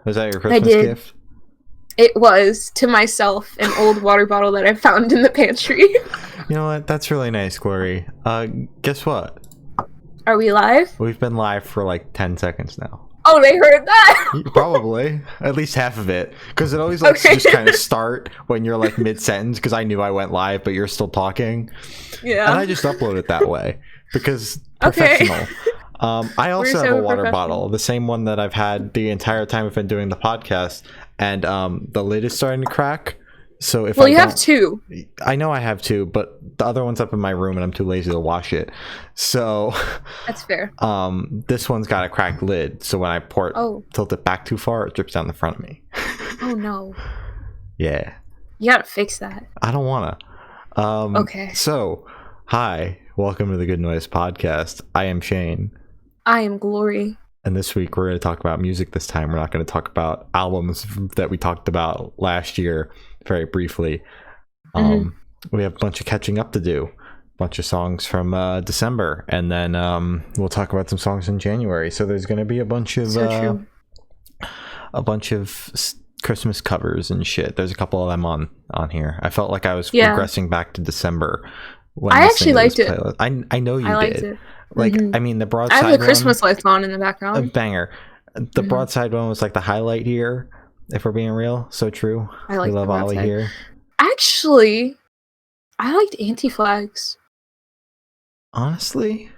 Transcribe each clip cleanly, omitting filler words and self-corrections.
Was that your I Christmas did. gift? It was, to myself, an old water bottle that I found in the pantry. You know what? That's really nice, Glory. Guess what? Are we live? We've been live for like 10 seconds now. Oh, they heard that? Probably. At least half of it. Because it always likes to just kind of start when you're like mid-sentence, because I knew I went live, but you're still talking. Yeah. And I just upload it that way. Because professional. I also have a water bottle, the same one that I've had the entire time I've been doing the podcast, and the lid is starting to crack. So if you have two. I know I have two, but the other one's up in my room and I'm too lazy to wash it. So that's fair. This one's got a cracked lid, so when I tilt it back too far, it drips down the front of me. Oh no. Yeah. You gotta fix that. I don't wanna. Okay. So, hi, welcome to the Good Noise Podcast. I am Shane. I am Glory. And this week we're going to talk about music this time. We're not going to talk about albums that we talked about last year very briefly. We have a bunch of catching up to do. A bunch of songs from December. And then we'll talk about some songs in January. So there's going to be a bunch of Christmas covers and shit. There's a couple of them on here. I felt like I was progressing back to December. I actually liked it. I know you did. It. Like, I mean, the broadside I have the Christmas lights on in the background. A banger. The broadside one was like the highlight here, if we're being real. So true. I like love Ollie here. Actually, I liked Anti-Flags. Honestly,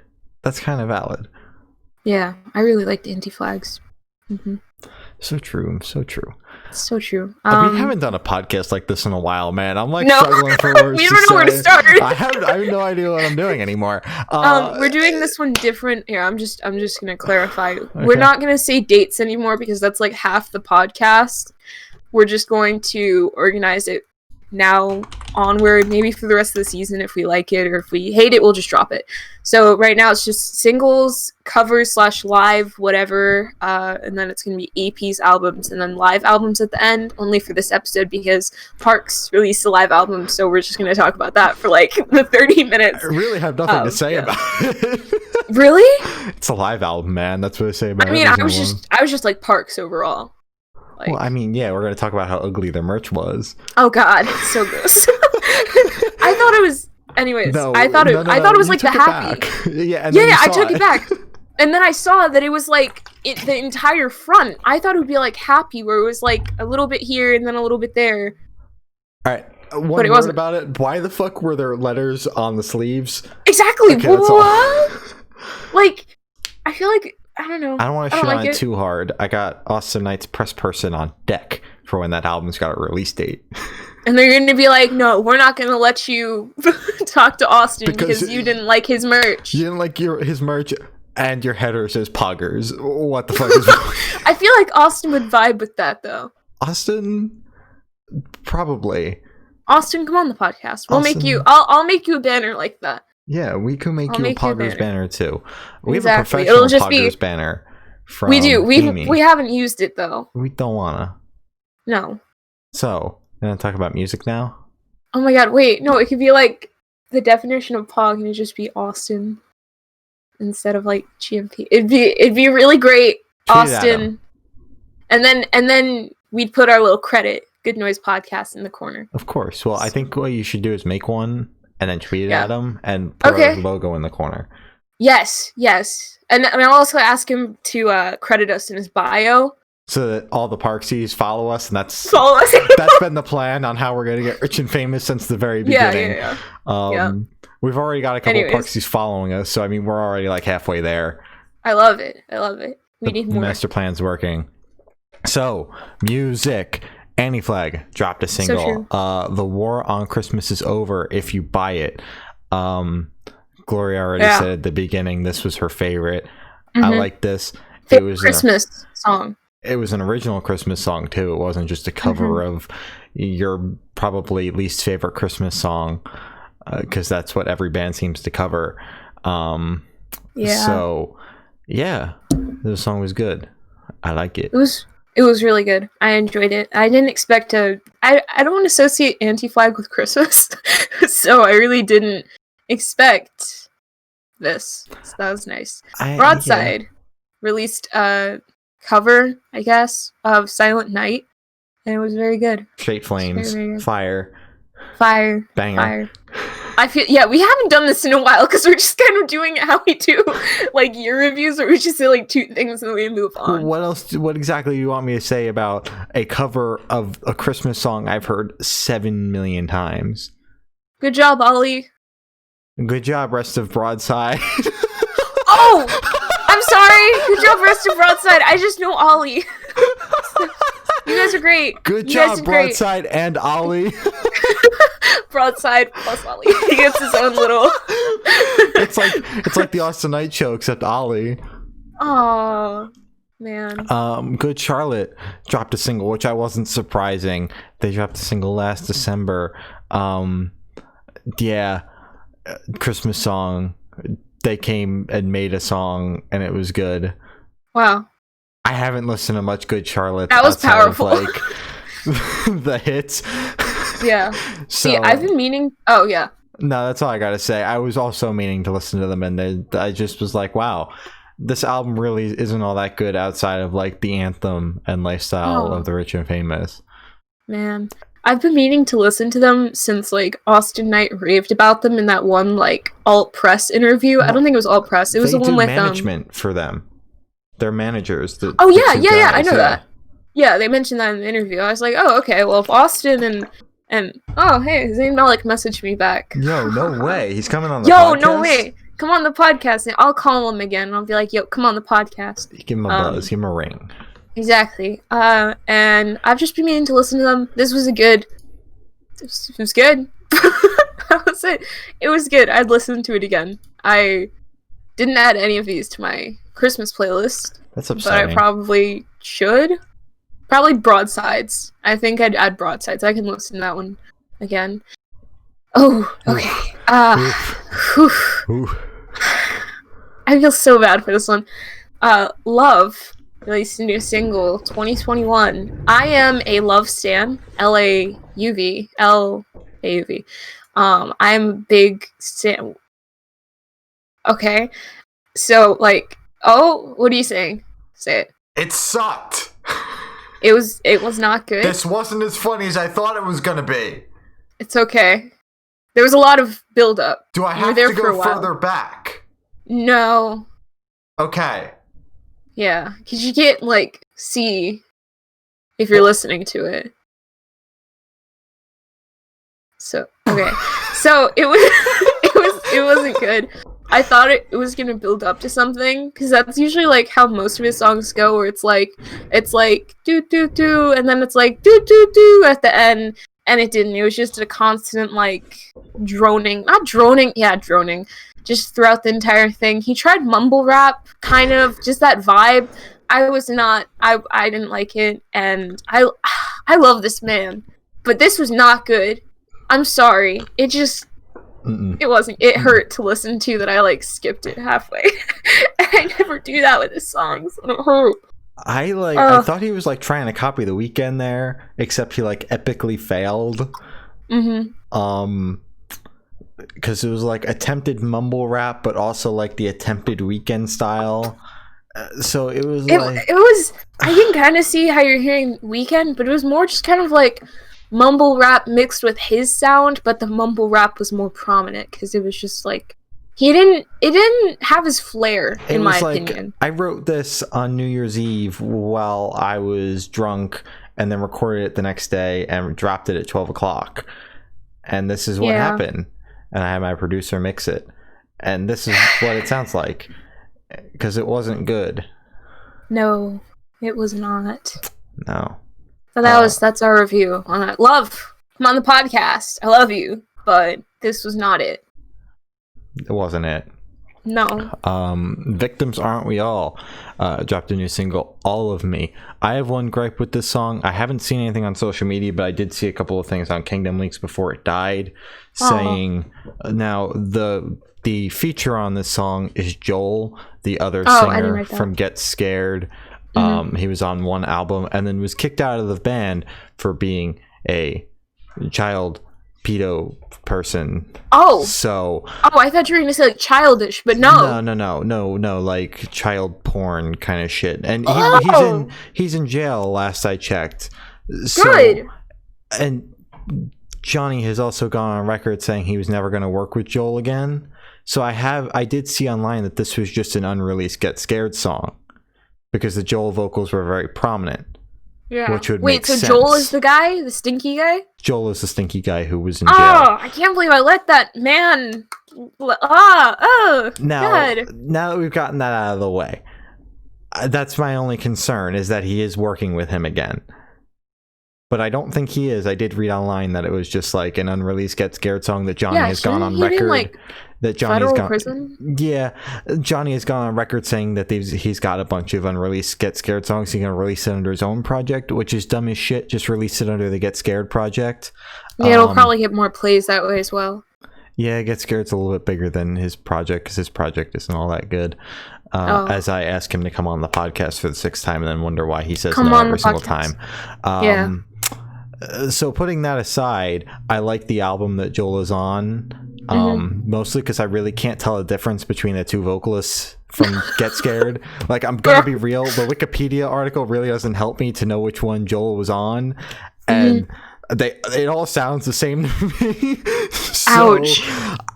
that's kind of valid. Yeah, I really liked Anti-Flags. So true. So true. So true. We haven't done a podcast like this in a while, man. I'm like struggling for words. We don't know where to start. I have no idea what I'm doing anymore. We're doing this one different. Here, I'm just gonna clarify. Okay. We're not gonna say dates anymore because that's like half the podcast. We're just going to organize it now onward, maybe for the rest of the season if we like it, or if we hate it, we'll just drop it. So right now it's just singles, covers / live, whatever, and then it's gonna be EPs, albums, and then live albums at the end, only for this episode because Parks released a live album, so we're just gonna talk about that for like the 30 minutes. I really have nothing to say about it. Really? It's a live album, man. That's what I say about it. I mean, I was just like Parks overall. Like, well, I mean, yeah, we're going to talk about how ugly their merch was. Oh god, it's so gross. I thought it was anyways. I thought it was like the happy. I took it back. And then I saw that it was like the entire front. I thought it would be like happy, where it was like a little bit here and then a little bit there. All right. One word about it. Why the fuck were there letters on the sleeves? Exactly. Okay, what? Like, I feel like I don't know. I don't want to shit on it too hard. I got Austin Knight's press person on deck for when that album's got a release date. And they're going to be like, no, we're not going to let you talk to Austin because you didn't like his merch. You didn't like his merch and your header says Poggers. What the fuck is wrong? I feel like Austin would vibe with that, though. Austin? Probably. Austin, come on the podcast. We'll make you... I'll make you a banner like that. Yeah, we can make you a Poggers banner too. We have a professional Poggers banner from We do. We haven't used it though. We don't wanna. No. So, you wanna talk about music now? Oh my god, wait, no, it could be like the definition of Pog and it'd just be Austin instead of like GMP. It'd be really great, Austin. And then we'd put our little credit, Good Noise Podcast, in the corner. Of course. Well, I think what you should do is make one and then tweet it at him and put our logo in the corner. Yes. And I'll also ask him to credit us in his bio. So that all the Parksies follow us, and that's been the plan on how we're going to get rich and famous since the very beginning. Yeah. We've already got a couple of Parksies following us, so I mean, we're already like halfway there. I love it. We need more. The master plan's working. So, music. Anti-Flag dropped a single. The War on Christmas is over if you buy it. Gloria already said at the beginning this was her favorite. I like this. It was Christmas song. It was an original Christmas song too. It wasn't just a cover of your probably least favorite Christmas song, because that's what every band seems to cover. So yeah, the song was good. I like it. It was really good. I enjoyed it. I didn't expect to... I don't associate Anti-Flag with Christmas, so I really didn't expect this. So that was nice. Broadside released cover, I guess, of Silent Night, and it was very good. Straight Flames, very good. Fire, Banger. I feel we haven't done this in a while because we're just kind of doing how we do like year reviews, where we just say like 2 things and then we move on. What exactly do you want me to say about a cover of a Christmas song I've heard 7 million times? Good job, Ollie. Good job, Rest of Broadside. Oh, I'm sorry. Good job, Rest of Broadside. I just know Ollie. You guys are great. Good job, Broadside and Ollie. Broadside plus Ollie. He gets his own little. It's like the Austin Night Show except Ollie. Oh man. Good Charlotte dropped a single, which I wasn't surprising. They dropped a single last December. Yeah, Christmas song. They came and made a song, and it was good. Wow. I haven't listened to much Good Charlotte. That was powerful. Of, like the hits. Yeah. So, see, I've been meaning. Oh yeah. No, that's all I gotta say. I was also meaning to listen to them, and I just was like, wow, this album really isn't all that good outside of like the anthem and lifestyle of the rich and famous. Man, I've been meaning to listen to them since like Austin Knight raved about them in that one like alt press interview. I don't think it was alt press. It was the one with management for them. They're managers. Yeah, I know that. Yeah, they mentioned that in the interview. I was like, oh, okay. Well, if Austin and oh, hey, Zayn Malik messaged me back. Yo, no way. He's coming on the podcast? No way. Come on the podcast. And I'll call him again. And I'll be like, yo, come on the podcast. Give him a buzz. Give him a ring. Exactly. And I've just been meaning to listen to them. This was it was good. That was it. It was good. I'd listen to it again. I didn't add any of these to my Christmas playlist. That's upsetting. But I probably should. Probably Broadsides. I think I'd add Broadsides. I can listen to that one again. Oh, okay. I feel so bad for this one. Love released a new single, 2021. I am a Love stan. L-A-U-V. L-A-U-V. I'm a big stan. Okay. So, like, oh, what are you saying? Say it. It sucked. It was not good. This wasn't as funny as I thought it was gonna be. It's okay. There was a lot of build-up. Do I have to go further back? No. Okay. Yeah, because you can't, like, see if you're listening to it. So, okay. So, it wasn't good. I thought it was gonna build up to something, because that's usually like how most of his songs go, where it's like do do do, and then it's like do do do at the end, and it didn't. It was just a constant like droning, just throughout the entire thing. He tried mumble rap, kind of just that vibe. I didn't like it, and I love this man, but this was not good. I'm sorry. It just. It wasn't. It hurt to listen to that I like skipped it halfway. I never do that with his songs. It hurt. I thought he was like trying to copy The Weeknd there, except he like epically failed. Because it was like attempted mumble rap, but also like the attempted Weeknd style. So it was. It was. I can kind of see how you're hearing Weeknd, but it was more just kind of like mumble rap mixed with his sound, but the mumble rap was more prominent because it was just like it didn't have his flair, in my opinion. I wrote this on New Year's Eve while I was drunk, and then recorded it the next day and dropped it at 12 o'clock. And this is what happened. And I had my producer mix it, and this is what it sounds like, because it wasn't good. No, it was not. No. So that's our review on that. Love, come on the podcast. I love you, but this was not it. It wasn't it. No. Victims Aren't We All dropped a new single, All of Me. I have one gripe with this song. I haven't seen anything on social media, but I did see a couple of things on Kingdom Leaks before it died, saying now the feature on this song is Joel, the other singer from Get Scared. He was on one album and then was kicked out of the band for being a child pedo person. Oh. So. Oh, I thought you were gonna say like childish, but no. No, like child porn kind of shit. And he's in jail. Last I checked. So, good. And Johnny has also gone on record saying he was never going to work with Joel again. So I did see online that this was just an unreleased Get Scared song because the Joel vocals were very prominent. Yeah. Which would make sense. Joel is the guy, the stinky guy? Joel is the stinky guy who was in jail. Oh, I can't believe I let that man. God. Now that we've gotten that out of the way, that's my only concern is that he is working with him again. But I don't think he is. I did read online that it was just like an unreleased Get Scared song that Johnny has gone on record. That Johnny's gone. Prison? Yeah, Johnny has gone on record saying that he's got a bunch of unreleased Get Scared songs. He's gonna release it under his own project, which is dumb as shit. Just release it under the Get Scared project. Yeah, it'll probably get more plays that way as well. Yeah, Get Scared's a little bit bigger than his project because his project isn't all that good. As I ask him to come on the podcast for the 6th time and then wonder why he says no every single time. So putting that aside, I like the album that Joel is on, mostly because I really can't tell the difference between the two vocalists from Get Scared. Like, I'm gonna be real, the Wikipedia article really doesn't help me to know which one Joel was on, and it all sounds the same to me. Ouch.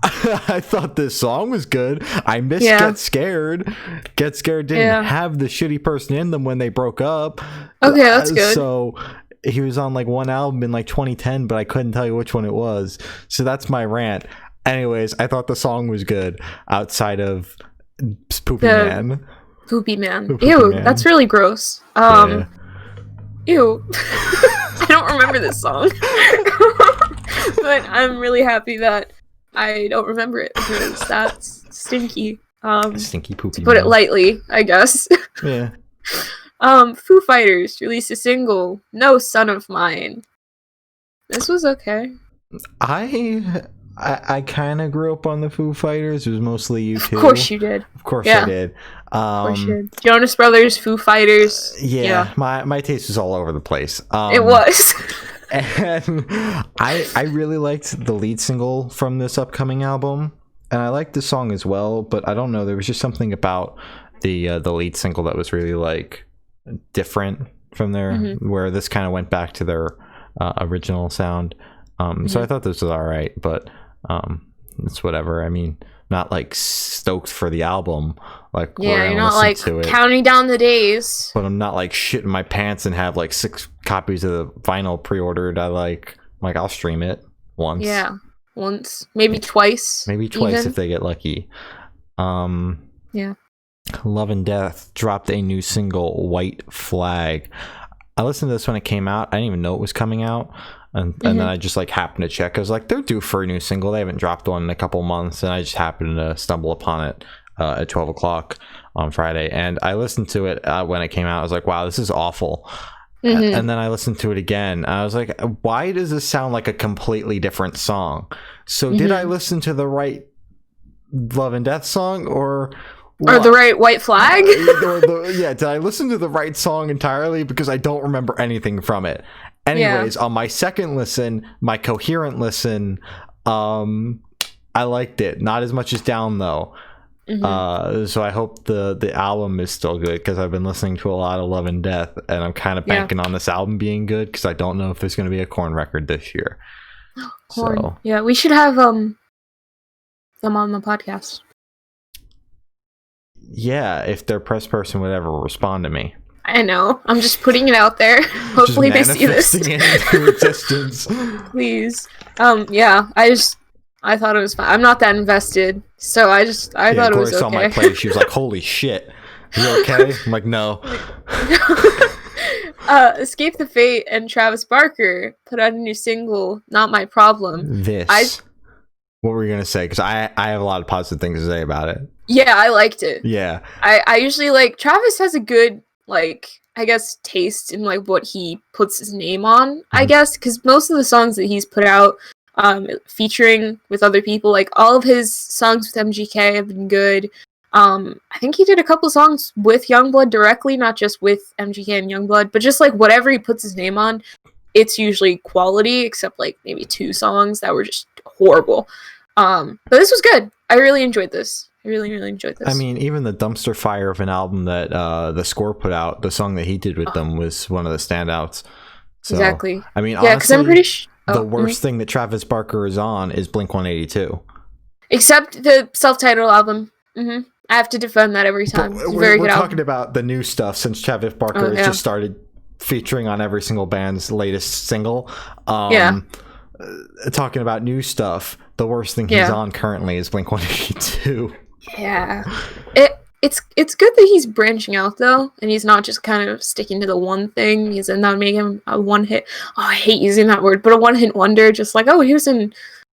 I thought this song was good. I missed Get Scared. Get Scared didn't have the shitty person in them when they broke up. Okay, that's good. So he was on like one album in like 2010, but I couldn't tell you which one it was. So that's my rant. Anyways, I thought the song was good outside of Poopy Man. Poopy Man. Ew, that's really gross. Ew. I don't remember this song. But I'm really happy that I don't remember it because that's stinky. Stinky poopy. To put it lightly, I guess. Yeah. Foo Fighters released a single, No Son of Mine. This was okay. I kind of grew up on the Foo Fighters. It was mostly you too. Of course you did. Of course I did. Of course you did. Jonas Brothers, Foo Fighters. Yeah. My taste was all over the place. It was. And I really liked the lead single from this upcoming album, and I liked the song as well. But I don't know, there was just something about the lead single that was really like different from their where this kind of went back to their original sound. So I thought this was all right, but it's whatever. I mean, not like stoked for the album. Like, you're not like counting down the days. But I'm not like shitting my pants and have like 6 copies of the vinyl pre-ordered. I'll stream it once. Yeah, once, maybe twice. Maybe twice even. If they get lucky. Yeah. Love and Death dropped a new single, White Flag. I listened to this when it came out. I didn't even know it was coming out. And then I just like happened to check. I was like, they're due for a new single. They haven't dropped one in a couple months. And I just happened to stumble upon it at 12 o'clock on Friday. And I listened to it when it came out. I was like, wow, this is awful. And then I listened to it again. I was like, why does this sound like a completely different song? So did I listen to the right Love and Death song or the right White Flag? Did I listen to the right song entirely? Because I don't remember anything from it. Anyways, on my second listen, my coherent listen, I liked it. Not as much as Down, though. So I hope the album is still good, because I've been listening to a lot of Love and Death, and I'm kind of banking on this album being good, because I don't know if there's going to be a Korn record this year. Korn. So. Yeah, we should have them on the podcast. Yeah, if their press person would ever respond to me. I know. I'm just putting it out there. Hopefully they see this. Into existence. Please. I thought it was fine. I'm not that invested, so I thought it was okay. Saw my play. She was like, "Holy shit, you okay?" I'm like, "No." Escape the Fate and Travis Barker put out a new single, "Not My Problem." What were you gonna say? Because I have a lot of positive things to say about it. Yeah, I liked it. Yeah. I usually like Travis has a good, like, I guess, taste in like what he puts his name on, I guess, because most of the songs that he's put out featuring with other people, like all of his songs with MGK have been good. I think he did a couple songs with Youngblood directly, not just with MGK and Youngblood, but just like whatever he puts his name on, it's usually quality, except like maybe 2 songs that were just horrible. But this was good. I really enjoyed this. I really enjoyed this. I mean, even the dumpster fire of an album that the Score put out, the song that he did with them was one of the standouts. So, exactly. I mean, yeah, because I'm pretty sure the worst thing that Travis Barker is on is Blink-182. Except the self-titled album. I have to defend that every time. It's a very good album. We're talking about the new stuff since Travis Barker has just started featuring on every single band's latest single. Talking about new stuff, the worst thing he's on currently is Blink-182. Yeah. It's good that he's branching out though, and he's not just kind of sticking to the one thing. He's not making him a one hit. Oh, I hate using that word, but a one hit wonder. Just like, oh, he was in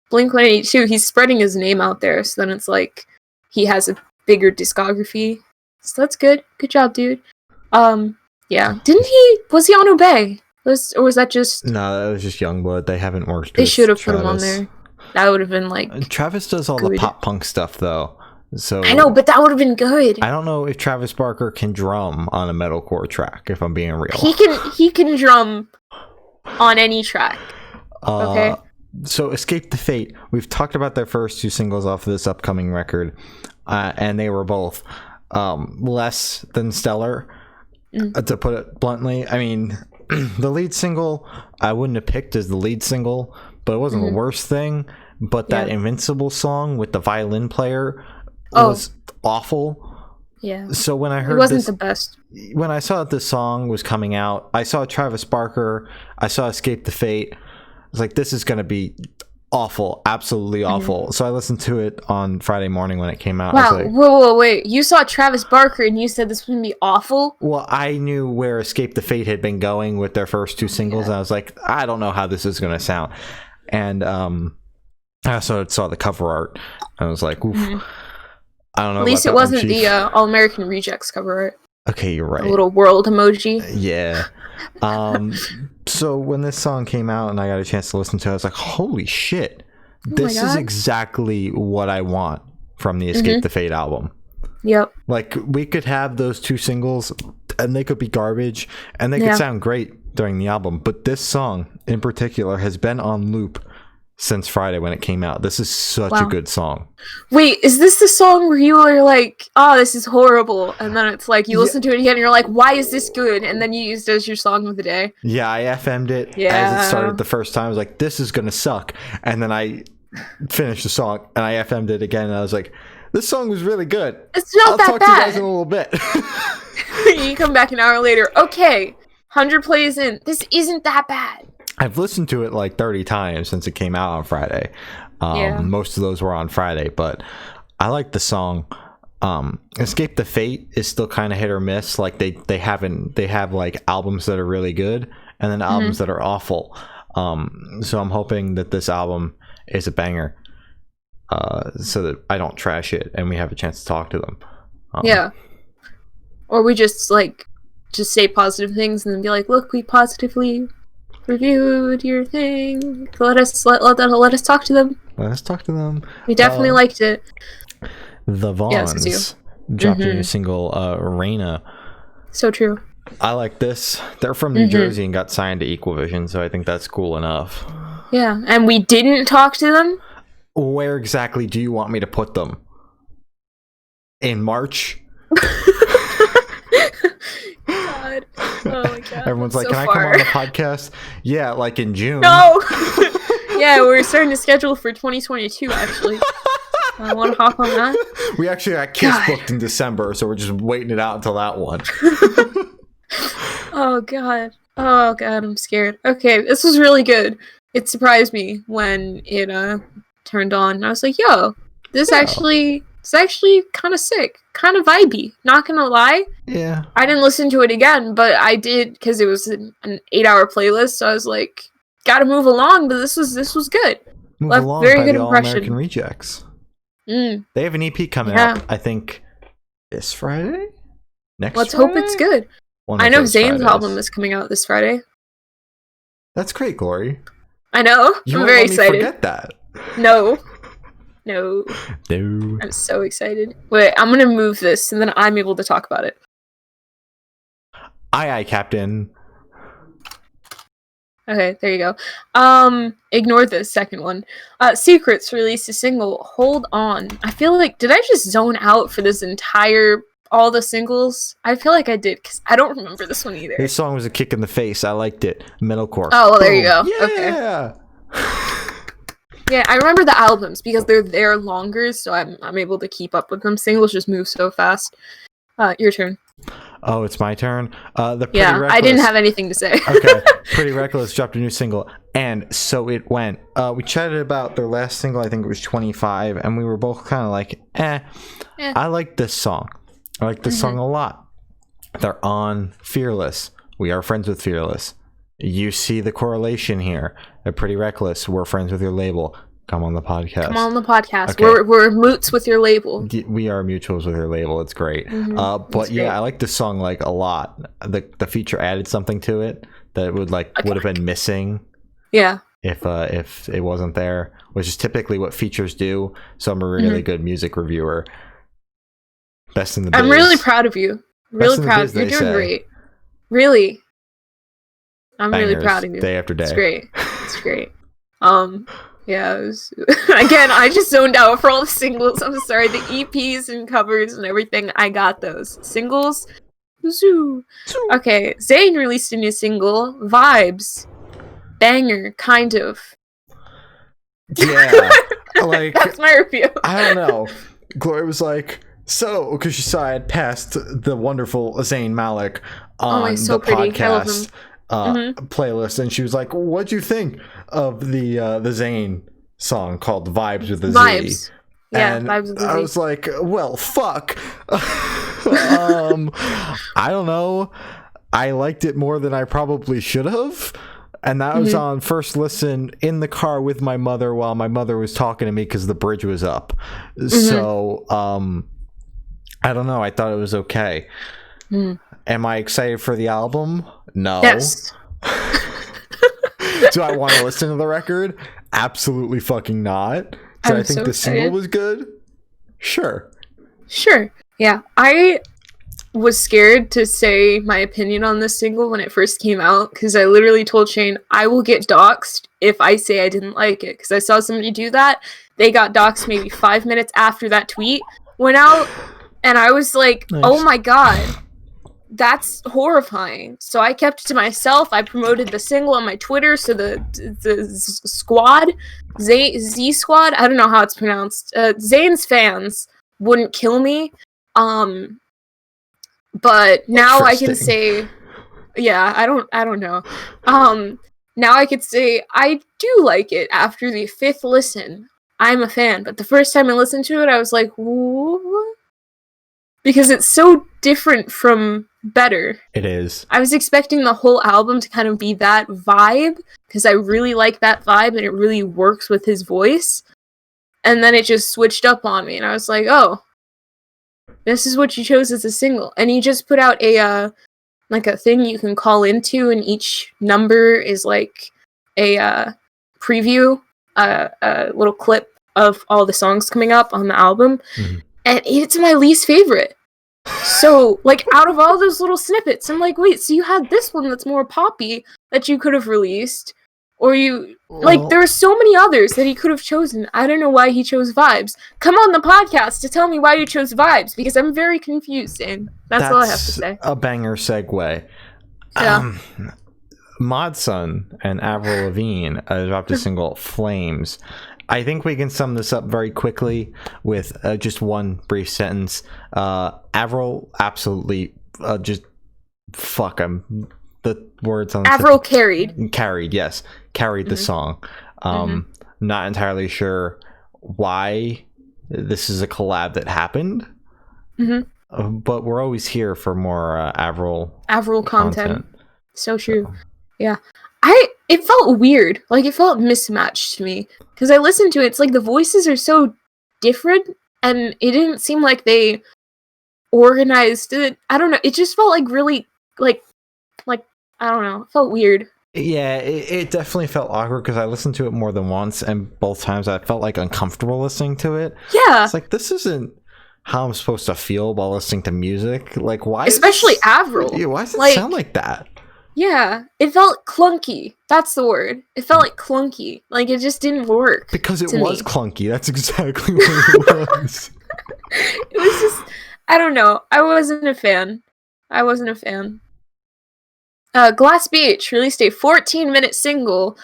Blink-182. He's spreading his name out there, so then it's like he has a bigger discography. So that's good. Good job, dude. Yeah. Was he on Obey? Or was that just? No, that was just Youngblood. They haven't worked. They should have put him on there. That would have been like. Travis does all the pop punk stuff though. So I know, but that would have been good. I don't know if Travis Barker can drum on a metalcore track, if I'm being real. He can drum on any track. Okay. So Escape the Fate, we've talked about their first 2 singles off of this upcoming record, and they were both less than stellar, to put it bluntly. I mean, the lead single I wouldn't have picked as the lead single, but it wasn't the worst thing. But that Invincible song with the violin player was awful. Yeah. So when I heard it wasn't the best. When I saw that this song was coming out, I saw Travis Barker, I saw Escape the Fate. I was like, this is going to be awful, absolutely awful. So I listened to it on Friday morning when it came out. Wow, I was like, whoa, wait. You saw Travis Barker and you said this was going to be awful? Well, I knew where Escape the Fate had been going with their first 2 singles, and I was like, I don't know how this is going to sound. And I also saw the cover art. I was like, oof. I don't know. At least it wasn't the All-American Rejects cover art. Okay, you're right. A little world emoji. Yeah. So when this song came out and I got a chance to listen to it, I was like, holy shit. This is exactly what I want from the Escape the Fate album. Yep. Like, we could have those 2 singles and they could be garbage and they could sound great during the album. But this song in particular has been on loop since Friday when it came out. This is such a good song. Wait, is this the song where you are like, oh, this is horrible, and then it's like you listen to it again and you're like, why is this good? And then you used it as your song of the day. Yeah, I FM'd it as it started the first time. I was like, this is gonna suck. And then I finished the song and I FM'd it again and I was like, this song was really good. It's not that bad. I'll talk to you guys in a little bit. You come back an hour later. Okay, 100 plays in. This isn't that bad. I've listened to it like 30 times since it came out on Friday. Most of those were on Friday, but I like the song. Escape the Fate is still kind of hit or miss. Like they have like albums that are really good and then albums that are awful. So I'm hoping that this album is a banger, so that I don't trash it and we have a chance to talk to them. Or we just say positive things and then be like, look, we positively reviewed your thing. Let us talk to them. Let us talk to them. We definitely liked it. The Vaughns dropped a new single, Reina. So true. I like this. They're from New Jersey and got signed to Equavision, so I think that's cool enough. Yeah, and we didn't talk to them? Where exactly do you want me to put them? In March? God. Oh my God. Everyone's like, can I come on the podcast? Yeah, like in June. No! Yeah, we're starting to schedule for 2022, actually. I want to hop on that. We actually got Kiss booked in December, so we're just waiting it out until that one. Oh God, I'm scared. Okay, this was really good. It surprised me when it turned on. I was like, yo, it's actually kind of sick, kind of vibey. Not gonna lie. Yeah. I didn't listen to it again, but I did because it was an 8-hour playlist. So I was like, gotta move along. But this was good. Move along very by good the All-American Rejects. They have an EP coming out, I think, this Friday? Let's hope it's good. I know Zayn's album is coming out this Friday. That's great, Glory. I know. I'm very excited. Forget that. No. I'm so excited. Wait, I'm gonna move this, and then I'm able to talk about it. Aye, Captain. Okay, there you go. Ignore the second one. Secrets released a single, Hold On. I feel like, did I just zone out for this entire, all the singles? I feel like I did, because I don't remember this one either. This song was a kick in the face. I liked it. Metalcore. Oh, well, there you Boom. go. Yeah. Okay. Yeah, I remember the albums, because they're longer, so I'm able to keep up with them. Singles just move so fast. Your turn. Oh, it's my turn. The Pretty Yeah, Reckless. I didn't have anything to say. Okay, Pretty Reckless dropped a new single, and so it went. We chatted about their last single. I think it was 25, and we were both kind of like, I like this song. I like this song a lot. They're on Fearless. We are friends with Fearless. You see the correlation here. They're Pretty Reckless. We're friends with your label. Come on the podcast. Come on the podcast. Okay. We're moots with your label. We are mutuals with your label. It's great. But yeah, I like this song like a lot. The feature added something to it that would have been missing. Yeah. If it wasn't there, which is typically what features do. So I'm a really good music reviewer. Best in the biz. I'm really proud of you. Really proud. You're doing great. Really. I'm Bangers, really proud of you. Day after day. It's great. It's great. Yeah, it was, again, I just zoned out for all the singles. I'm sorry. The EPs and covers and everything, I got those. Singles, zoo. Okay, Zayn released a new single, Vibes. Banger, kind of. Yeah. Like, that's my review. I don't know. Gloria was like, so, because she saw I had passed the wonderful Zayn Malik on the podcast playlist, and she was like, what'd you think of the Zayn song called Vibes with a Z? Yeah, and Vibes with a Z. I was like, well, fuck. I don't know. I liked it more than I probably should have. And that was on first listen in the car with my mother while my mother was talking to me because the bridge was up. So, I don't know. I thought it was okay. Am I excited for the album? No. Yes. Do I want to listen to the record? Absolutely fucking not. Do I think the single was good? Sure. Yeah. I was scared to say my opinion on this single when it first came out because I literally told Shane I will get doxxed if I say I didn't like it because I saw somebody do that. They got doxxed maybe 5 minutes after that tweet went out, and I was like, nice. Oh my god, that's horrifying. So I kept it to myself. I promoted the single on my Twitter so the squad, Z Squad, I don't know how it's pronounced, Zayn's fans wouldn't kill me. But now I can say, yeah, I don't know. Now I could say I do like it after the 5th listen. I'm a fan, but the first time I listened to it, I was like, what? Because it's so different from Better. It is. I was expecting the whole album to kind of be that vibe, because I really like that vibe, and it really works with his voice. And then it just switched up on me, and I was like, oh, this is what you chose as a single. And he just put out a thing you can call into, and each number is like a preview, a little clip of all the songs coming up on the album. And it's my least favorite. So, like, out of all those little snippets, I'm like, wait, so you had this one that's more poppy that you could have released, or there are so many others that he could have chosen. I don't know why he chose Vibes. Come on the podcast to tell me why you chose Vibes, because I'm very confused, and that's all I have to say. A banger segue. Yeah. Modson and Avril Lavigne dropped a single, Flames. I think we can sum this up very quickly with just one brief sentence. Avril absolutely just fuck him. The words on Avril carried the song. Not entirely sure why this is a collab that happened, but we're always here for more Avril content. So true. Yeah, it felt weird. Like, it felt mismatched to me because I listened to it. It's like the voices are so different, and it didn't seem like they organized it. I don't know. It just felt like really like I don't know. It felt weird. Yeah, it definitely felt awkward because I listened to it more than once, and both times I felt like uncomfortable listening to it. Yeah, it's like, this isn't how I'm supposed to feel while listening to music. Like, why? Especially Avril. Why does it sound like that? Yeah, it felt clunky. That's the word. It felt like clunky. Like it just didn't work. Because it to was me. clunky. That's exactly what it was. It was just, I don't know. I wasn't a fan. Glass Beach released a 14-minute single,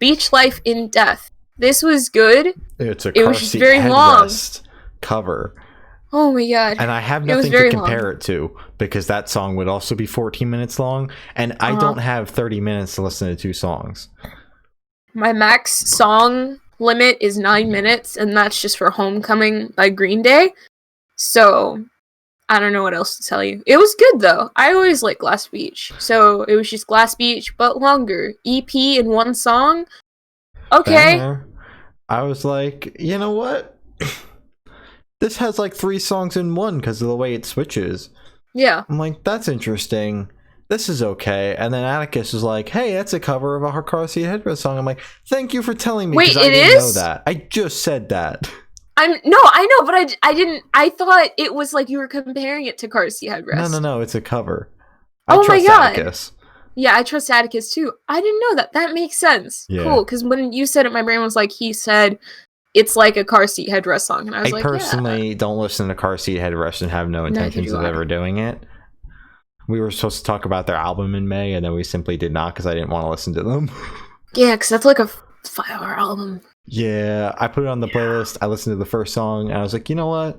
Beach Life in Death. This was good. It's a It car was just seat very long. headrest cover. Oh my god. And I have nothing to compare it to because that song would also be 14 minutes long, and I don't have 30 minutes to listen to 2 songs. My max song limit is 9 minutes, and that's just for Homecoming by Green Day. So, I don't know what else to tell you. It was good, though. I always like Glass Beach. So, it was just Glass Beach, but longer. EP in one song? Okay. Banger. I was like, you know what? This has like 3 songs in one because of the way it switches. Yeah. I'm like, that's interesting. This is okay. And then Atticus is like, hey, that's a cover of a car seat headrest song. I'm like, thank you for telling me. Wait, I didn't know that. I just said that. I know, but I didn't. I thought it was like you were comparing it to car seat headrest. No, it's a cover. Oh my god. Atticus. Yeah, I trust Atticus too. I didn't know that. That makes sense. Yeah. Cool, because when you said it, my brain was like, he said it's like a car seat headrest song, and I was like, personally don't listen to car seat headrest and have no intentions of ever doing it. We were supposed to talk about their album in May, and then we simply did not because I didn't want to listen to them. Yeah, because that's like a 5-hour album. Yeah, I put it on the playlist. I listened to the first song, and I was like, you know what?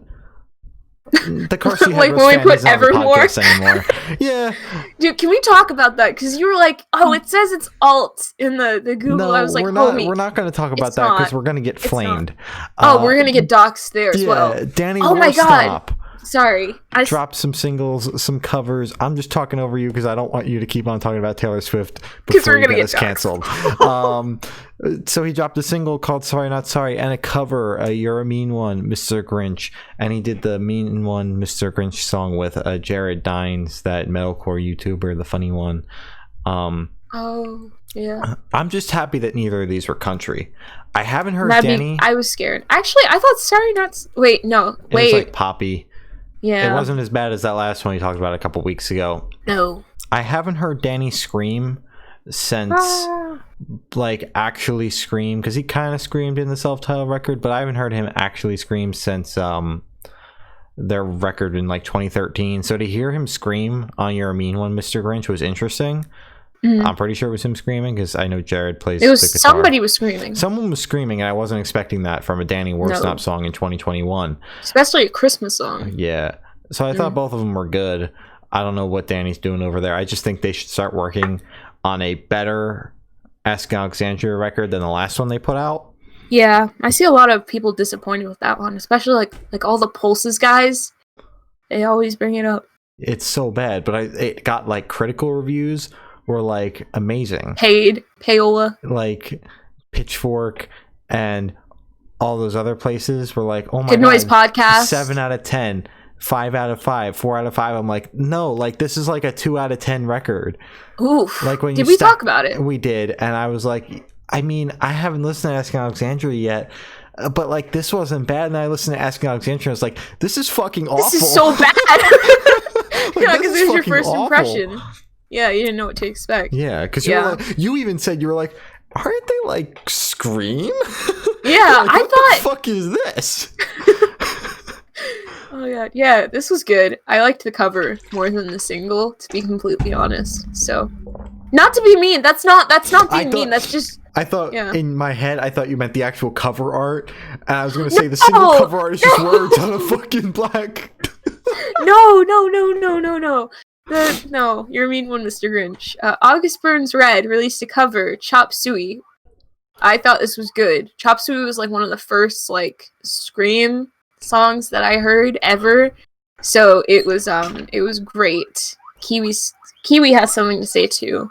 The car seat like headrest when we fan put isn't on the podcast anymore. Yeah. Dude, can we talk about that? Because you were like, oh, it says it's alt in the Google. No, I was like, we're not going to talk about that because we're going to get flamed. We're going to get doxxed there as well. Danny, my god. Stop. Sorry. Dropped some singles, some covers. I'm just talking over you because I don't want you to keep on talking about Taylor Swift before you get us canceled. So he dropped a single called Sorry Not Sorry and a cover, You're a Mean One, Mr. Grinch. And he did the Mean One, Mr. Grinch song with Jared Dines, that metalcore YouTuber, the funny one. Oh, yeah. I'm just happy that neither of these were country. I haven't heard Danny. I was scared. Actually, I thought Sorry Not... Wait, no. Wait. It was like poppy. Yeah. It wasn't as bad as that last one we talked about a couple weeks ago. No. I haven't heard Danny scream since like actually scream, because he kind of screamed in the self-titled record, but I haven't heard him actually scream since their record in like 2013. So to hear him scream on You're a Mean One, Mr. Grinch was interesting. I'm pretty sure it was him screaming because I know Jared plays the guitar. Somebody was screaming. Someone was screaming, and I wasn't expecting that from a Danny Worsnop song in 2021. Especially a Christmas song. Yeah. So I thought both of them were good. I don't know what Danny's doing over there. I just think they should start working on a better Ask Alexandria record than the last one they put out. Yeah, I see a lot of people disappointed with that one, especially like all the Pulses guys. They always bring it up. It's so bad, but it got like critical reviews were like amazing. Payola. Like Pitchfork and all those other places were like, oh my Good god, Noise Podcast. 7 out of 10, 5 out of 5, 4 out of 5. I'm like, no, like this is like a 2 out of 10 record. Oof. Like when did we talk about it? We did, and I was like, I mean, I haven't listened to Asking Alexandria yet, but like this wasn't bad. And I listened to Asking Alexandria, and I was like, this is fucking awful. This is so bad. Yeah, because it was your first impression. Yeah, you didn't know what to expect. Yeah, because you even said, you were like, aren't they like Scream? Yeah, like, I what thought. The fuck is this? Oh god, yeah, this was good. I liked the cover more than the single, to be completely honest. So, not to be mean. That's not being mean. That's just. I thought in my head, I thought you meant the actual cover art, and I was going to say the single cover art is just words on a fucking black. No. No, You're a Mean One, Mr. Grinch. August Burns Red released a cover, Chop Suey. I thought this was good. Chop Suey was like one of the first like Scream songs that I heard ever. So it was great. Kiwi has something to say too.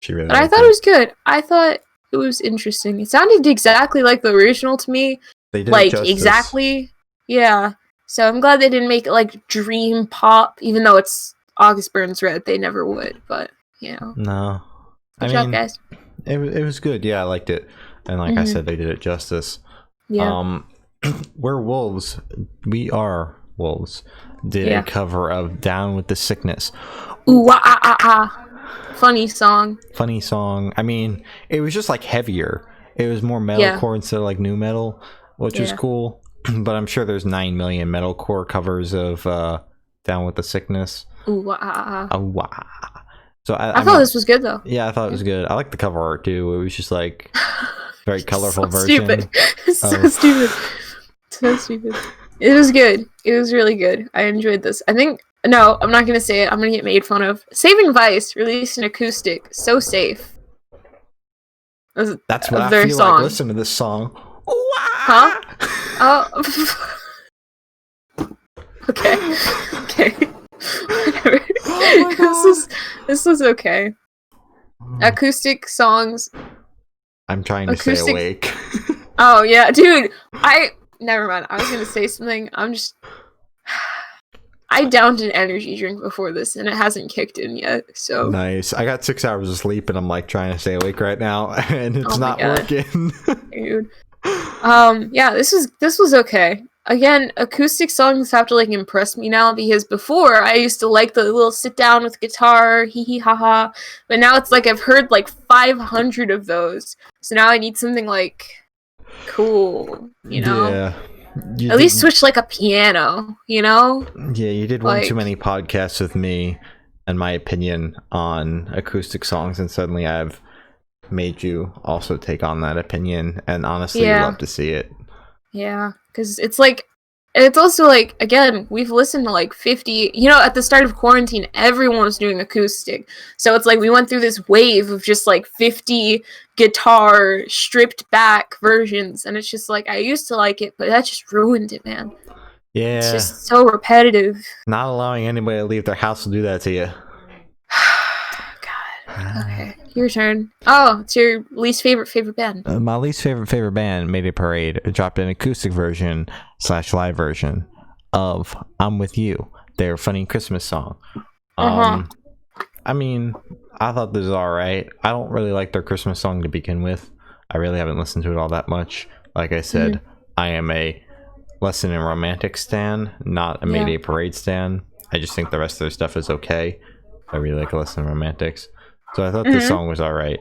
She really but I thought it was good. I thought it was interesting. It sounded exactly like the original to me. They did like exactly. Yeah. So I'm glad they didn't make it like dream pop, even though it's August Burns Red. They never would, but you know. No. Good job, guys. It was good. Yeah, I liked it. And like I said, they did it justice. Yeah. We're Wolves. We Are Wolves did a cover of Down with the Sickness. Ooh, ah, ah, ah, ah. Funny song. Funny song. I mean, it was just like heavier. It was more metalcore instead of like new metal, which was cool. But I'm sure there's 9 million metalcore covers of Down with the Sickness. Ooh, wah. So I thought this was good though. Yeah, I thought it was good. I like the cover art too. It was just like very colorful so version. Stupid. So stupid. So stupid. It was good. It was really good. I enjoyed this. I think no, I'm not gonna say it. I'm gonna get made fun of. Saving Vice released an acoustic. So safe. That's what I feel song. like. Listen to this song. Huh? Oh. Okay. Whatever. Oh this was okay. Acoustic songs. I'm trying to stay awake. Oh yeah, dude. Never mind. I was gonna say something. I downed an energy drink before this and it hasn't kicked in yet. So nice. I got 6 hours of sleep and I'm like trying to stay awake right now and it's not working. Dude. Yeah, this was okay. Again, acoustic songs have to like impress me now because before I used to like the little sit down with guitar, hee hee ha ha, but now it's like I've heard like 500 of those. So now I need something like cool, you know? Yeah. At least switch like a piano, you know? Yeah, you did one too many podcasts with me and my opinion on acoustic songs, and suddenly I've made you also take on that opinion, and honestly, you love to see it. Yeah, because it's like, it's also like, again, we've listened to like 50, you know, at the start of quarantine, everyone was doing acoustic. So it's like we went through this wave of just like 50 guitar stripped back versions. And it's just like, I used to like it, but that just ruined it, man. Yeah. It's just so repetitive. Not allowing anybody to leave their house will do that to you. God. Okay. Your turn. Oh, it's your least favorite band. My least favorite band, Mayday Parade, dropped an acoustic version / live version of "I'm With You," their funny Christmas song. I mean, I thought this was alright. I don't really like their Christmas song to begin with. I really haven't listened to it all that much. Like I said, I am a Lesson in Romantic stan, not a Mayday Parade stan. I just think the rest of their stuff is okay. I really like Lesson in Romantics. So I thought this song was alright.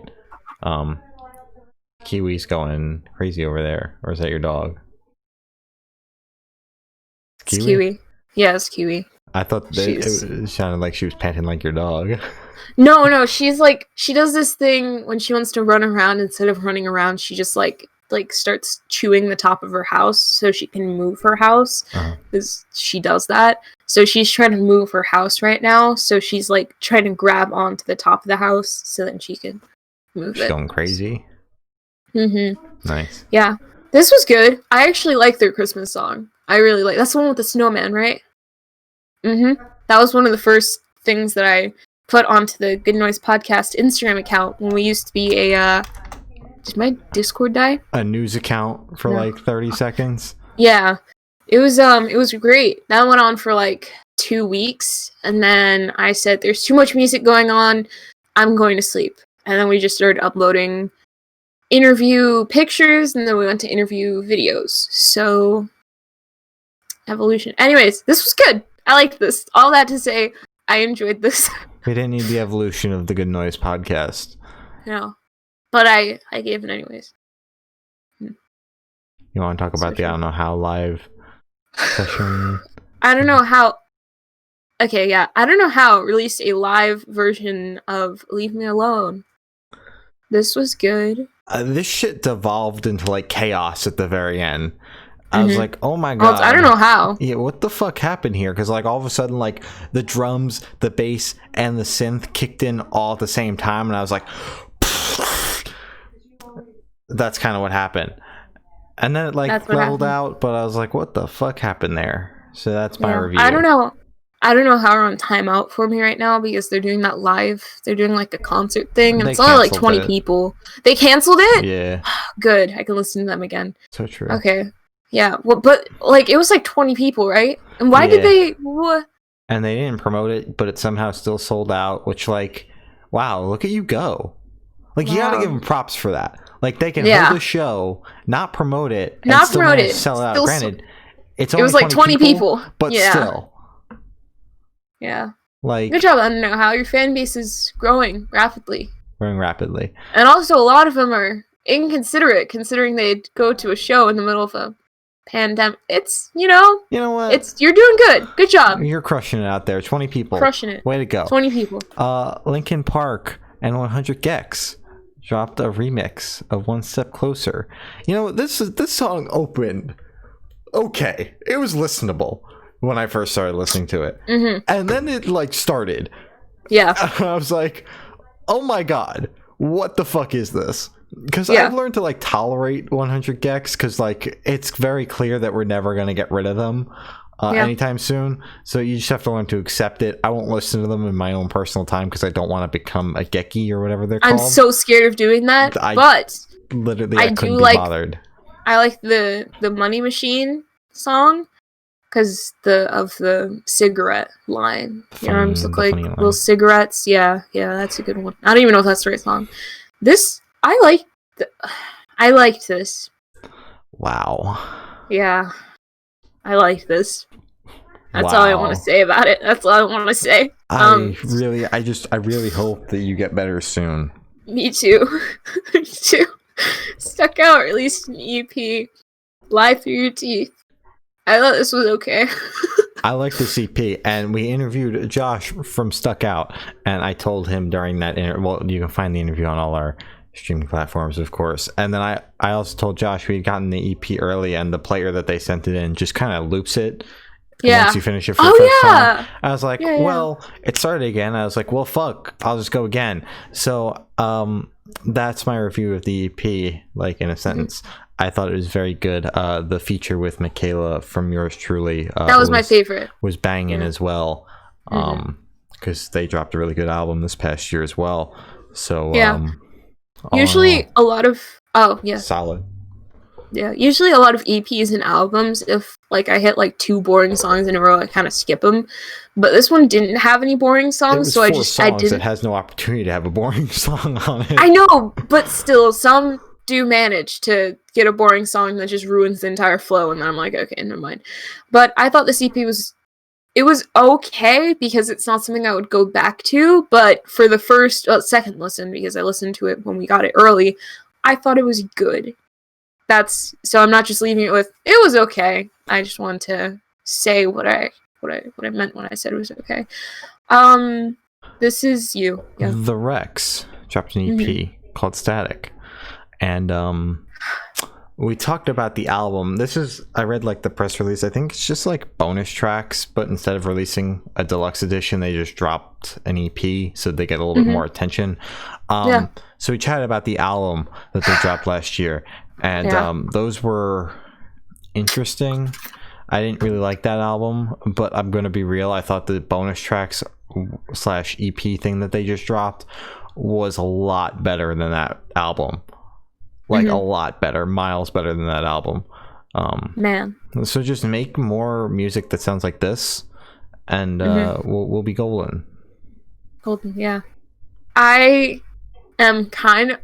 Kiwi's going crazy over there. Or is that your dog? It's Kiwi. Yeah, it's Kiwi. I thought it sounded like she was panting like your dog. No, she's like, she does this thing when she wants to run around. Instead of running around, she just like starts chewing the top of her house so she can move her house, because she does that. So she's trying to move her house right now, so she's like trying to grab onto the top of the house so then she can move it. She's going crazy. Nice. Yeah, this was good. I actually like their Christmas song. I really like. That's the one with the snowman, right? That was one of the first things that I put onto the Good Noise Podcast Instagram account when we used to be a did my Discord die? A news account for like 30 seconds. Yeah. It was great. That went on for like 2 weeks, and then I said there's too much music going on. I'm going to sleep. And then we just started uploading interview pictures, and then we went to interview videos. So evolution. Anyways, this was good. I liked this. All that to say, I enjoyed this. We didn't need the evolution of the Good Noise Podcast. No. But I gave it anyways. You want to talk about the I don't know how live session? I don't know how. Okay, yeah. I don't know how released a live version of Leave Me Alone. This was good. This shit devolved into like chaos at the very end. I was like, oh my god. I don't know how. Yeah, what the fuck happened here? Because like all of a sudden like the drums, the bass, and the synth kicked in all at the same time, and I was like, that's kind of what happened. And then it like leveled out, but I was like, what the fuck happened there? So that's my review. I don't know how we're on timeout for me right now because they're doing that live. They're doing like a concert thing, and it's only like 20 people. They canceled it? Yeah. Good. I can listen to them again. So true. Okay. Yeah. Well, but like it was like 20 people, right? And why did they? What? And they didn't promote it, but it somehow still sold out. Which like, wow, look at you go! Like you gotta give them props for that. Like they can hold a show, not promote it, and still manage to sell it out. Granted, it was like 20 people, but still. Yeah. Like, good job. I don't know how your fan base is growing rapidly. And also, a lot of them are inconsiderate, considering they'd go to a show in the middle of a pandemic. It's, you know what? You're doing good. Good job. You're crushing it out there. 20 people. Crushing it. Way to go. 20 people. Linkin Park and 100 Gex dropped a remix of One Step Closer. You know, this song opened okay. It was listenable when I first started listening to it. Mm-hmm. And then it like started. Yeah. I was like, oh my god, what the fuck is this? Because I've learned to like tolerate 100 Gex because like it's very clear that we're never going to get rid of them anytime soon. So you just have to learn to accept it. I won't listen to them in my own personal time because I don't want to become a Geki or whatever they're called. I'm so scared of doing that. But I couldn't be bothered. I like the Money Machine song because of the cigarette line. Your arms look like little cigarettes. Yeah, that's a good one. I don't even know if that's the right song. I liked this. Wow. Yeah, I liked this. That's all I want to say about it. That's all I want to say. I really hope that you get better soon. Me too. Me too. Stuck Out released an EP. Lie Through Your Teeth. I thought this was okay. I like this EP, and we interviewed Josh from Stuck Out, and I told him during that well, you can find the interview on all our streaming platforms, of course. And then I also told Josh we'd gotten the EP early, and the player that they sent it in just kind of loops it. Once you finish it for the first time. I was like, well, it started again. I was like, well, fuck, I'll just go again. So that's my review of the EP, like in a sentence. I thought it was very good. The feature with Michaela from Yours Truly that was my favorite. Was banging as well, because they dropped a really good album this past year as well. So usually a lot of solid. Yeah, usually a lot of EPs and albums, if like I hit like 2 boring songs in a row, I kind of skip them. But this one didn't have any boring songs, so I didn't. It has no opportunity to have a boring song on it. I know, but still, some do manage to get a boring song that just ruins the entire flow, and then I'm like, okay, never mind. But I thought this EP was okay because it's not something I would go back to. But for the second listen, because I listened to it when we got it early, I thought it was good. So I'm not just leaving it with it was okay. I just wanted to say what I meant when I said it was okay. This is you. Yeah. The Rex dropped an EP called Static. And we talked about the album. I read like the press release. I think it's just like bonus tracks, but instead of releasing a deluxe edition, they just dropped an EP so they get a little bit more attention. So we chatted about the album that they dropped last year. And those were interesting. I didn't really like that album, but I'm going to be real. I thought the bonus tracks / EP thing that they just dropped was a lot better than that album. Like a lot better, miles better than that album. Man. So just make more music that sounds like this, and we'll be golden. Golden, yeah. I'm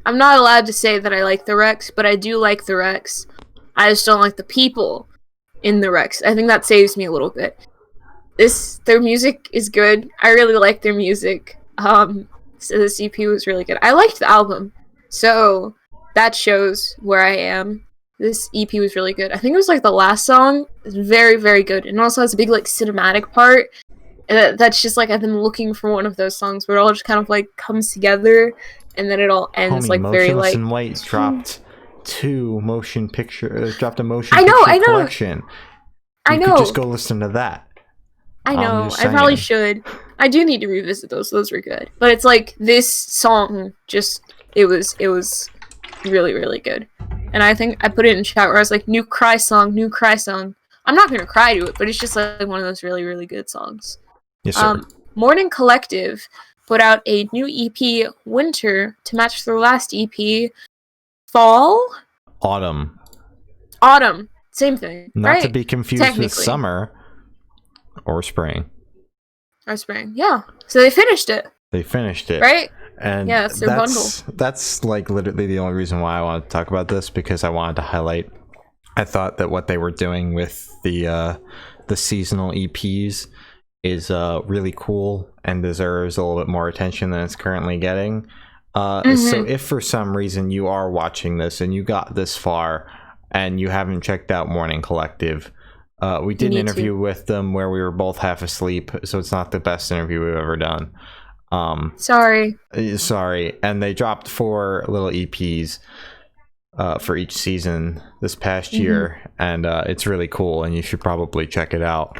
not allowed to say that I like the Rex, but I do like the Rex. I just don't like the people in the Rex. I think that saves me a little bit. Their music is good. I really like their music. So this EP was really good. I liked the album, so that shows where I am. This EP was really good. I think it was like the last song. It's very, very good, and it also has a big like cinematic part. And that's just like I've been looking for one of those songs where it all just kind of like comes together. And then it all ends like very like. Motionless in White dropped a motion picture collection. You could just go listen to that. I know. I probably should. I do need to revisit those. Those were good. But it's like this song it was really, really good. And I think I put it in chat where I was like, new cry song. I'm not gonna cry to it, but it's just like one of those really, really good songs. Yes, sir. Morning Collective put out a new EP, Winter, to match their last EP, Fall? Autumn. Same thing, Not right? to be confused with summer or spring. Yeah. So they finished it. Right? And yeah, that's their bundle. That's like literally the only reason why I wanted to talk about this, because I wanted to highlight. I thought that what they were doing with the seasonal EPs is really cool and deserves a little bit more attention than it's currently getting. So if for some reason you are watching this and you got this far and you haven't checked out Morning Collective, we did an interview with them where we were both half asleep, so it's not the best interview we've ever done. Sorry. And they dropped 4 little EPs for each season this past year, and it's really cool, and you should probably check it out.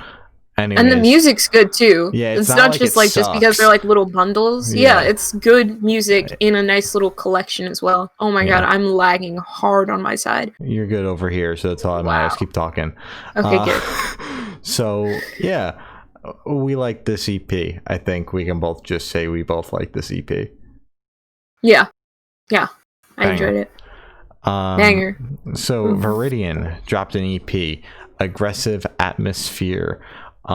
Anyways, and the music's good too. Yeah, it's not just like just because they're like little bundles. Yeah, it's good music in a nice little collection as well. Oh my god, I'm lagging hard on my side. You're good over here, so that's all that matters. Keep talking. Okay, good. So yeah, we like this EP. I think we can both just say we both like this EP. Yeah, I enjoyed it. Banger. So Viridian dropped an EP, Aggressive Atmosphere.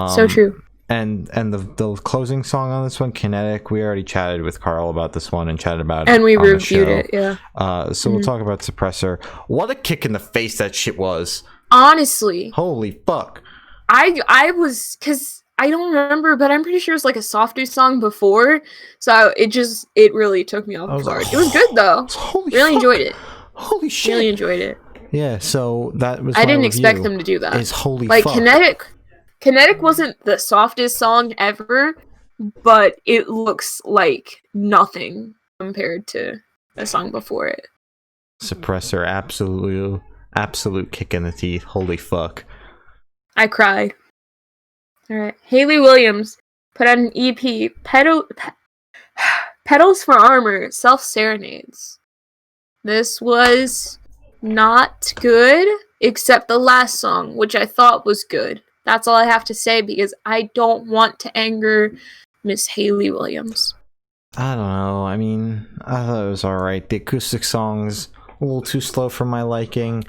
So true. And the closing song on this one, Kinetic, we already chatted with Carl about this one and chatted about it. And we reviewed it, yeah. So we'll talk about Suppressor. What a kick in the face that shit was. Honestly. Holy fuck. I was, because I don't remember, but I'm pretty sure it was like a softer song before. So it really took me off guard. Like, it was good though. Really enjoyed it. Holy shit. Really enjoyed it. Yeah, so that was I didn't expect them to do that. Is holy like, fuck. Kinetic wasn't the softest song ever, but it looks like nothing compared to the song before it. Suppressor, absolute kick in the teeth. Holy fuck. I cry. Alright. Hayley Williams put out an EP, Petals for Armor, Self Serenades. This was not good, except the last song, which I thought was good. That's all I have to say because I don't want to anger Miss Hayley Williams. I don't know. I mean, I thought it was alright. The acoustic songs a little too slow for my liking.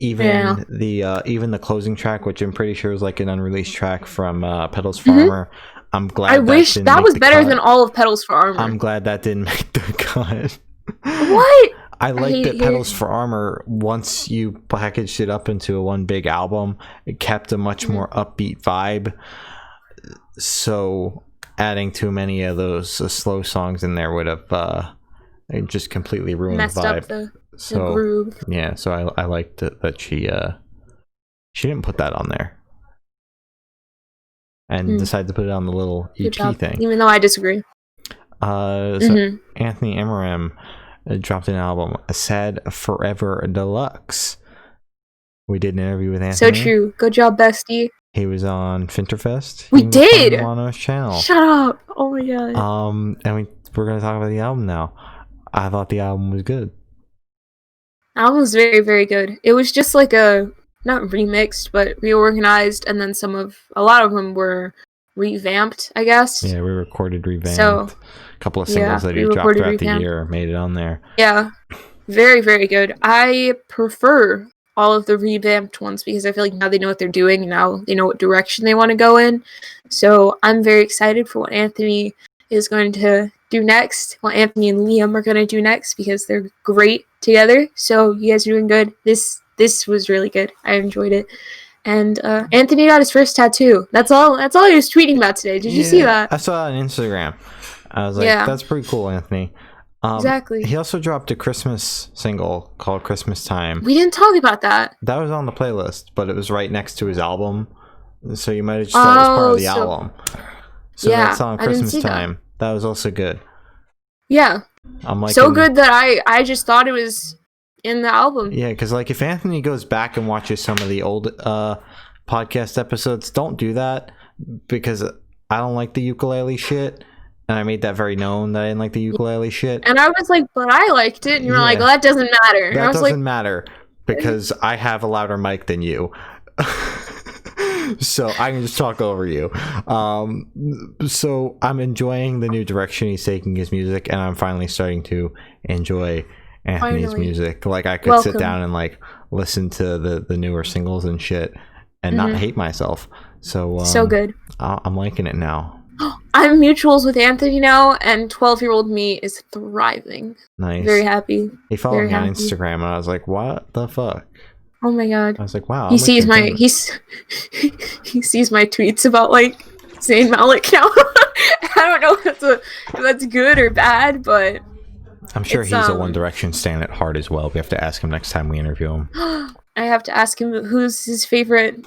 Even the closing track, which I'm pretty sure was like an unreleased track from Petals for Armor. I'm glad. I wish that was better than all of Petals for Armor. I'm glad that didn't make the cut. What? I like that Petals for Armor, once you packaged it up into one big album, it kept a much more upbeat vibe. So adding too many of those slow songs in there would have just completely ruined messed the vibe. Up the groove. Yeah, so I liked that she didn't put that on there. And decided to put it on the little EP thing. Even though I disagree. So Anthony Amorim dropped an album, Sad Forever Deluxe. We did an interview with Anthony. So true. Good job, bestie. He was on Finterfest. We did. On his channel. Shut up. Oh my god. And we're gonna talk about the album now. I thought the album was good. The album was very, very good. It was just like not remixed, but reorganized, and then a lot of them were revamped, I guess. Yeah, we recorded revamped. So, a couple of singles that he dropped throughout the year made it on there. Yeah, very, very good. I prefer all of the revamped ones because I feel like now they know what they're doing, and now they know what direction they want to go in. So I'm very excited for what Anthony is going to do next, what Anthony and Liam are going to do next, because they're great together. So you guys are doing good. This was really good. I enjoyed it. And Anthony got his first tattoo. That's all he was tweeting about today. Did you see that? I saw it on Instagram. I was like, that's pretty cool, Anthony. Exactly. He also dropped a Christmas single called Christmas Time. We didn't talk about that. That was on the playlist, but it was right next to his album. So you might have just thought it was part of the album. So that's on Christmas Time. That was also good. Yeah. I'm like, so good that I just thought it was in the album. Yeah, because like if Anthony goes back and watches some of the old podcast episodes, don't do that, because I don't like the ukulele shit, and I made that very known that I didn't like the ukulele shit. And I was like, but I liked it, and you were like, well, that doesn't matter. That doesn't matter because I have a louder mic than you. So I can just talk over you. So I'm enjoying the new direction he's taking his music, and I'm finally starting to enjoy Anthony's music. Like I could sit down and like listen to the newer singles and shit and not hate myself. So so good. I'm liking it now. I'm mutuals with Anthony now, and 12-year-old me is thriving. Nice. Very happy. He followed me on Instagram, and I was like, what the fuck? Oh my god. I was like, wow. He sees my tweets about like Zayn Malik now. I don't know if that's good or bad, but I'm sure he's a One Direction stan at heart as well. We have to ask him next time we interview him. I have to ask him who's his favorite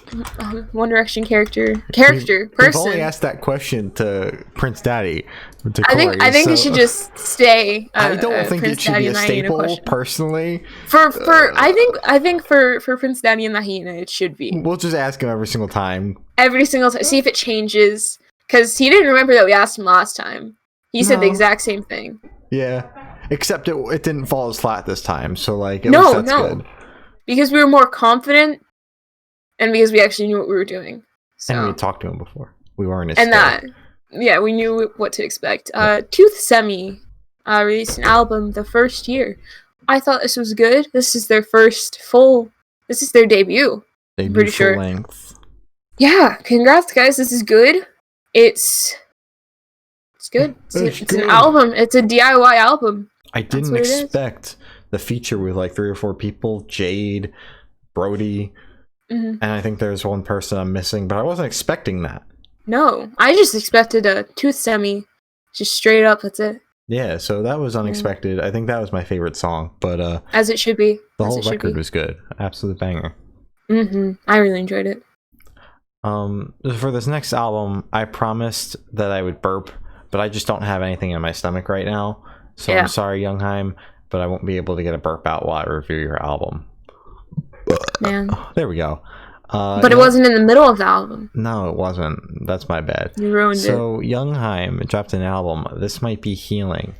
One Direction person. We've only asked that question to Prince Daddy. I think it should just stay. I don't think Prince it should Daddy be a staple, personally. I think for Prince Daddy and the Hyena, it should be. We'll just ask him every single time. Every single time. See if it changes. Because he didn't remember that we asked him last time. He said the exact same thing. Yeah. Except it didn't fall as flat this time. So, like, at least that's good. Because we were more confident, and because we actually knew what we were doing. So. And we had talked to him before. We weren't his yeah, we knew what to expect. Tooth Semi released an album the first year. I thought this was good. This is their this is their debut. I'm pretty sure. Length. Yeah, congrats guys, this is good. It's good. It's an album. It's a DIY album. I didn't expect the feature with like 3 or 4 people, Jade, Brody, and I think there's one person I'm missing, but I wasn't expecting that. No, I just expected a Tooth Semi, just straight up, that's it. Yeah, so that was unexpected. I think that was my favorite song, but as it should be. The whole record was good. Absolute banger. I really enjoyed it. For this next album, I promised that I would burp, but I just don't have anything in my stomach right now. So I'm sorry, Youngheim, but I won't be able to get a burp out while I review your album. Man. There we go. But it wasn't in the middle of the album. No, it wasn't. That's my bad. You ruined it. So Youngheim dropped an album. This Might Be Healing.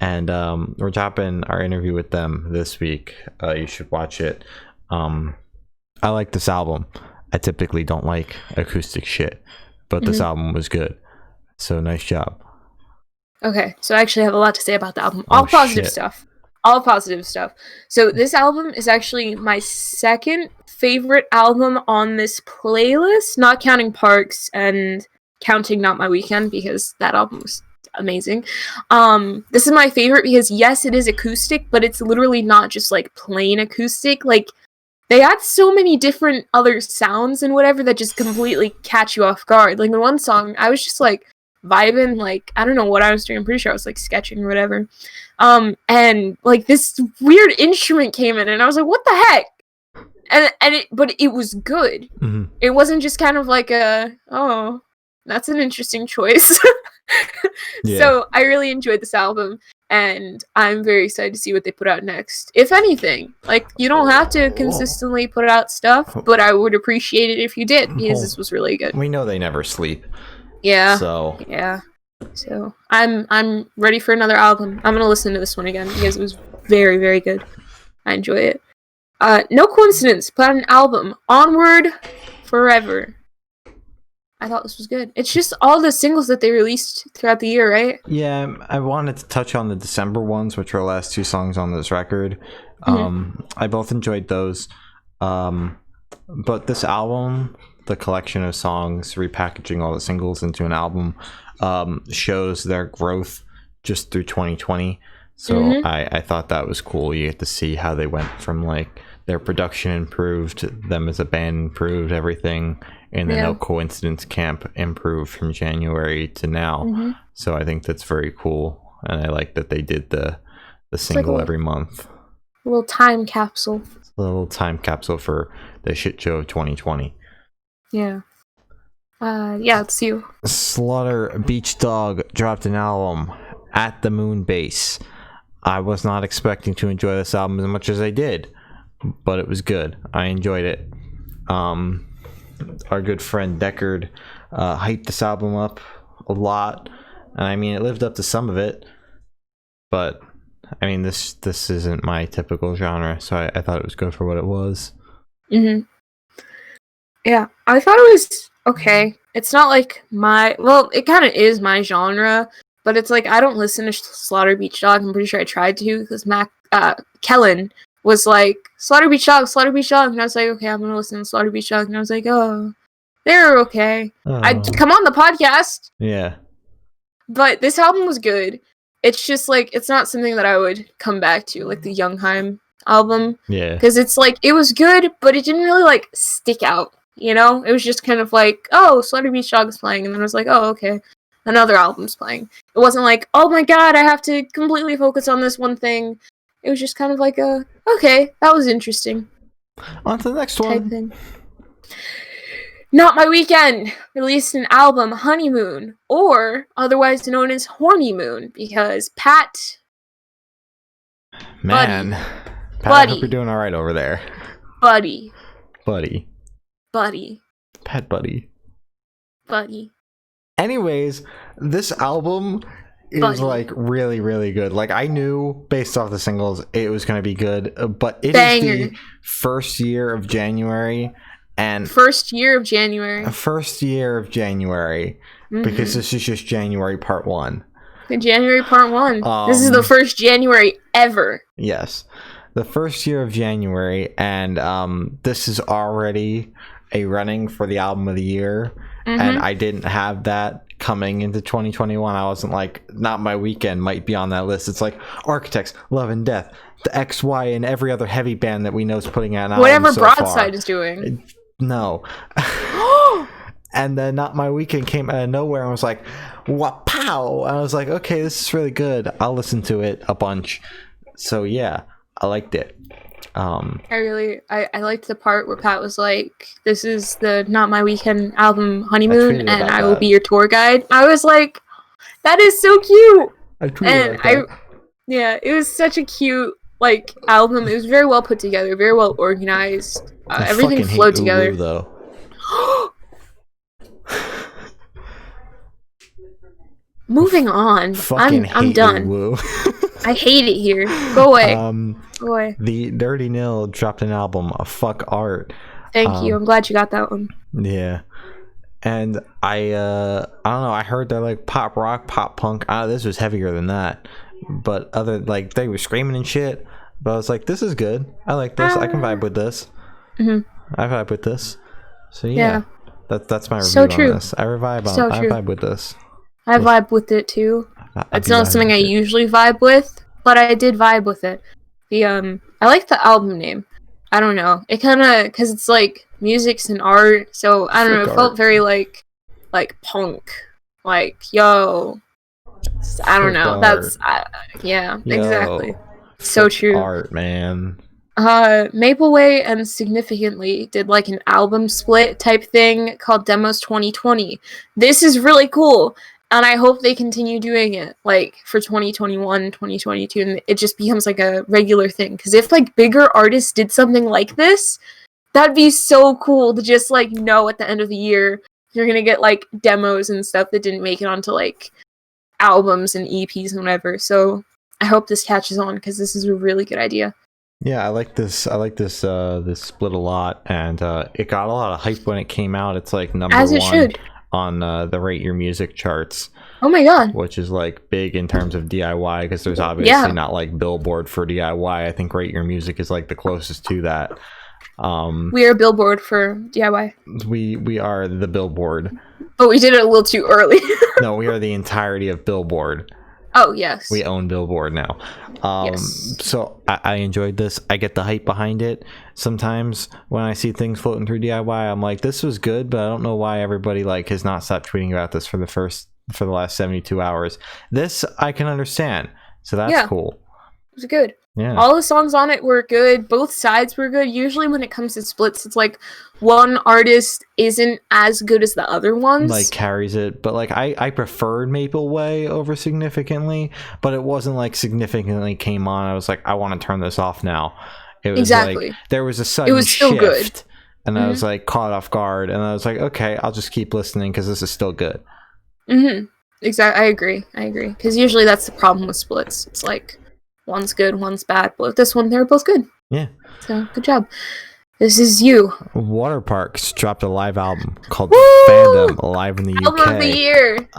And we're dropping our interview with them this week. You should watch it. I like this album. I typically don't like acoustic shit, but this album was good. So nice job. Okay, so I actually have a lot to say about the album. All positive stuff. So this album is actually my second favorite album on this playlist, not counting Parks and counting Not My Weekend, because that album was amazing. This is my favorite because yes, it is acoustic, but it's literally not just like plain acoustic. Like, they add so many different other sounds and whatever that just completely catch you off guard. Like, in one song, I was just like vibing, like, I don't know what I was doing. I'm pretty sure I was like sketching or whatever. And like this weird instrument came in and I was like, what the heck? But it was good. It wasn't just kind of like oh, that's an interesting choice. So I really enjoyed this album. And I'm very excited to see what they put out next. If anything, like, you don't have to consistently put out stuff, but I would appreciate it if you did, because this was really good. We know they never sleep. Yeah. So I'm ready for another album. I'm gonna listen to this one again because it was very, very good. I enjoy it. No Coincidence put out an album, Onward Forever. I thought this was good. It's just all the singles that they released throughout the year, right? Yeah, I wanted to touch on the December ones, which are the last 2 songs on this record. I both enjoyed those. But this album, the collection of songs, repackaging all the singles into an album, shows their growth just through 2020. So I thought that was cool. You get to see how they went from, like, their production improved, them as a band improved, everything in the No Coincidence camp improved from January to now. So I think that's very cool, and I like that they did the single like every month. A little time capsule. A little time capsule for the shit show of 2020. Yeah. It's you. Slaughter Beach Dog dropped an album, At the Moon Base. I was not expecting to enjoy this album as much as I did, but it was good. I enjoyed it. Our good friend Deckard hyped this album up a lot, and I mean, it lived up to some of it, but I mean, this isn't my typical genre, so I thought it was good for what it was. Yeah, I thought it was okay. It's not like it kind of is my genre, but it's like I don't listen to Slaughter Beach Dog. I'm pretty sure I tried to, because Kellen was like, Slaughter Beach Dog, and I was like, okay, I'm gonna listen to Slaughter Beach Dog, and I was like, oh, they're okay. I'd come on the podcast. Yeah. But this album was good. It's just like, it's not something that I would come back to, like the Youngheim album. Yeah. Because it's like, it was good, but it didn't really like stick out. You know, it was just kind of like, oh, Slaughter Beach Dog is playing, and then I was like, oh, okay, another album's playing. It wasn't like, oh my god, I have to completely focus on this one thing. It was just kind of like okay, that was interesting. On to the next one. Thing. Not My Weekend released an album, Honeymoon, or otherwise known as Horny Moon, because Pat. Man, buddy, Pat, buddy, I hope you're doing all right over there. Buddy. Pet buddy. Anyways, this album is like really, really good. Like I knew based off the singles it was going to be good, but it Banger. is the first year of January. And first year of January, because this is just January part 1. The January part 1. This is the first January ever. Yes, the first year of January, and this is already a running for the album of the year. And I didn't have that coming into 2021. I wasn't like, Not My Weekend might be on that list. It's like Architects, Love and Death, the XY, and every other heavy band that we know is putting out an album whatever so Broadside far. is doing. No. And then Not My Weekend came out of nowhere and was like, wow. And I was like, okay, this is really good. I'll listen to it a bunch. So yeah, I liked it. I liked the part where Pat was like, this is the Not My Weekend album Honeymoon, and I will be your tour guide. I was like, that is so cute. Yeah, it was such a cute like album. It was very well put together, very well organized. Everything flowed together. Ulu, though. Moving on. I'm done. I hate it here. Go away. Go away. The Dirty Nil dropped an album, Fuck Art. Thank you. I'm glad you got that one. Yeah. And I don't know, I heard they're like pop rock, pop punk. This was heavier than that. But like they were screaming and shit. But I was like, this is good. I like this. I can vibe with this. I vibe with this. So yeah. That's my review on this. I vibe with this. I vibe with it too. It's not something I usually vibe with, but I did vibe with it. I like the album name. I don't know. It kind of, because it's like music's and art, so I don't know. It felt very like punk. Like, yo. I don't know. That's yeah, exactly. So true. Art, man. Maple Way and Significantly did like an album split type thing called Demos 2020. This is really cool, and I hope they continue doing it like for 2021, 2022, and it just becomes like a regular thing. Because if like bigger artists did something like this, that'd be so cool to just like know at the end of the year you're gonna get like demos and stuff that didn't make it onto like albums and EPs and whatever. So I hope this catches on because this is a really good idea. Yeah, I like this this split a lot, and it got a lot of hype when it came out. It's like number As it 1 should. on the Rate Your Music charts. Oh my god. Which is like big in terms of DIY, because there's obviously not like Billboard for DIY. I think Rate Your Music is like the closest to that. We are Billboard for DIY. We are the Billboard. But we did it a little too early. No, we are the entirety of Billboard. Oh, yes. We own Billboard now. Yes. So I enjoyed this. I get the hype behind it. Sometimes when I see things floating through DIY, I'm like, this was good, but I don't know why everybody like has not stopped tweeting about this for the last 72 hours. This I can understand. So that's cool. It was good. Yeah. All the songs on it were good. Both sides were good. Usually when it comes to splits, it's like one artist isn't as good as the other ones. Like carries it. But like I preferred Maple Way over Significantly, but it wasn't like Significantly came on. I was like, I want to turn this off now. It was like there was a sudden shift. Good. And I was like caught off guard, and I was like, okay, I'll just keep listening because this is still good. Exactly. I agree. Because usually that's the problem with splits. It's like one's good, one's bad. But with this one, they're both good. Yeah. So good job. This is you. Waterparks dropped a live album called Woo! Fandom live in the UK. Album of the year.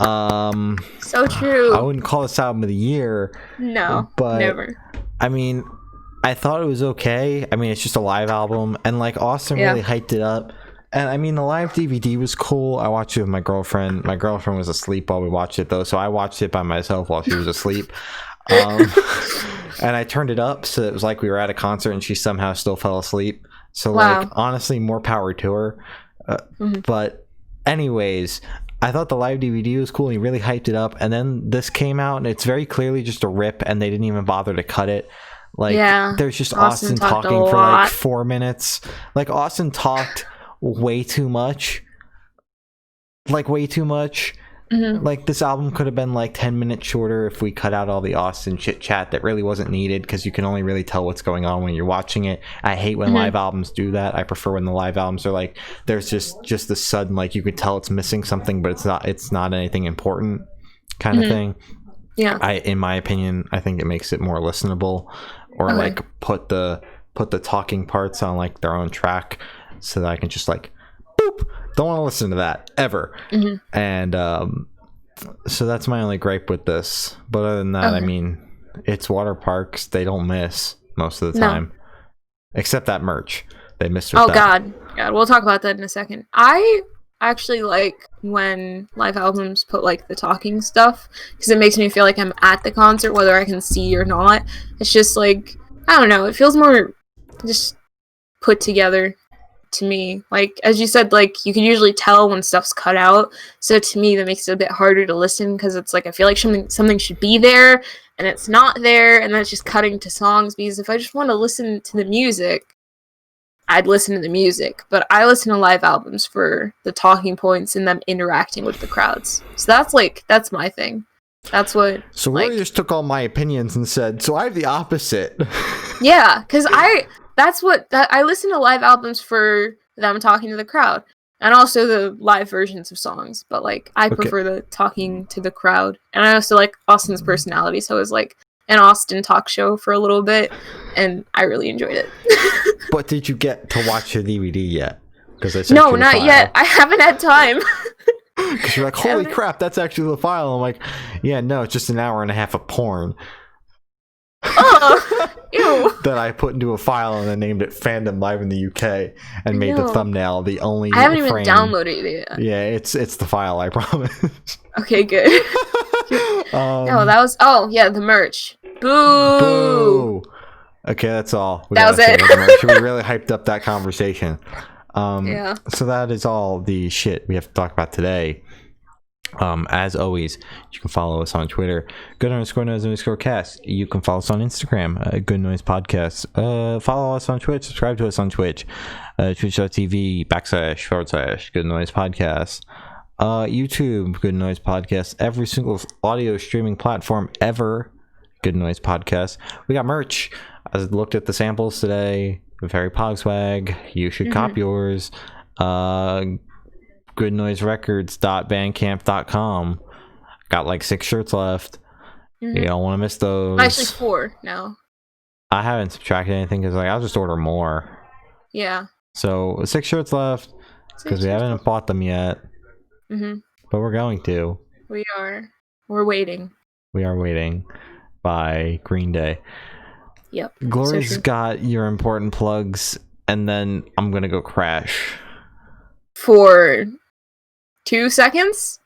So true. I wouldn't call this album of the year. No, but never. I mean, I thought it was okay. I mean, it's just a live album, and like Austin really hyped it up. And I mean, the live DVD was cool. I watched it with my girlfriend. My girlfriend was asleep while we watched it, though, so I watched it by myself while she was asleep. And I turned it up so it was like we were at a concert and she somehow still fell asleep. So like honestly, more power to her. But anyways, I thought the live DVD was cool and he really hyped it up, and then this came out and it's very clearly just a rip and they didn't even bother to cut it. Like, there's just Austin talking for like 4 minutes. Like, Austin talked way too much. Like, way too much. Like, this album could have been like 10 minutes shorter if we cut out all the Austin chit chat that really wasn't needed, because you can only really tell what's going on when you're watching it. I hate when live albums do that. I prefer when the live albums are like, there's just the sudden, like, you could tell it's missing something, but it's not anything important kind of thing. In my opinion, I think it makes it more listenable, or like put the talking parts on like their own track so that I can just like boop, don't want to listen to that ever. And so that's my only gripe with this. But other than that, I mean, it's Waterparks. They don't miss most of the time, except that merch. They missed with that. God, we'll talk about that in a second. I actually like when live albums put like the talking stuff, because it makes me feel like I'm at the concert whether I can see or not. It's just like, I don't know, it feels more just put together to me. Like, as you said, like, you can usually tell when stuff's cut out, so to me that makes it a bit harder to listen, because it's like I feel like something should be there and it's not there, and that's just cutting to songs. Because if I just want to listen to the music, I'd listen to the music, but I listen to live albums for the talking points and them interacting with the crowds. So that's my thing. That's what. So Rory just took all my opinions and said, so I have the opposite. Yeah, because I listen to live albums for them talking to the crowd, and also the live versions of songs. But like, I prefer the talking to the crowd, and I also like Austin's personality. So it was like an Austin talk show for a little bit, and I really enjoyed it. But did you get to watch the DVD yet? Because no, not yet. I haven't had time. Because you're like, holy crap, that's actually the file. I'm like, yeah, no, it's just an hour and a half of porn. Oh, ew. That I put into a file and then named it Fandom Live in the UK and made the thumbnail the only. I haven't even downloaded it yet. Yeah, it's the file, I promise. Okay, good. No, that was the merch. Boo. Okay, that's all. That was it. We really hyped up that conversation. So that is all the shit we have to talk about today. As always, you can follow us on Twitter, good_noise_cast. You can follow us on Instagram, Good Noise Podcast. Follow us on Twitch, subscribe to us on Twitch, twitch.tv/ Good Noise Podcast. YouTube, Good Noise Podcast. Every single audio streaming platform ever, Good Noise Podcast. We got merch. I looked at the samples today. Very Pogswag. You should cop yours. goodnoiserecords.bandcamp.com. Got like 6 shirts left. You don't want to miss those. Actually 4 now. I haven't subtracted anything because like I'll just order more. Yeah. So 6 shirts left because we haven't bought them yet. But we're going to. We are. We're waiting. We are waiting by Green Day. Yep. Glory's got your important plugs, and then I'm gonna go crash. For 2 seconds?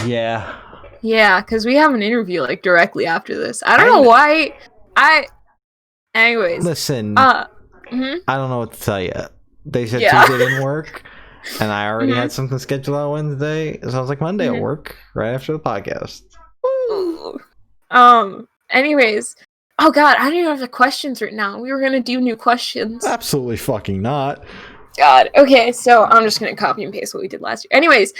Yeah. Yeah, because we have an interview like directly after this. I don't know why. Anyways. Listen. I don't know what to tell you. They said Tuesday didn't work, and I already had something scheduled on Wednesday, so I was like, Monday will work right after the podcast. Anyways. Oh god, I don't even have the questions written down. We were gonna do new questions. Absolutely fucking not. God. Okay, so I'm just gonna copy and paste what we did last year. Anyways,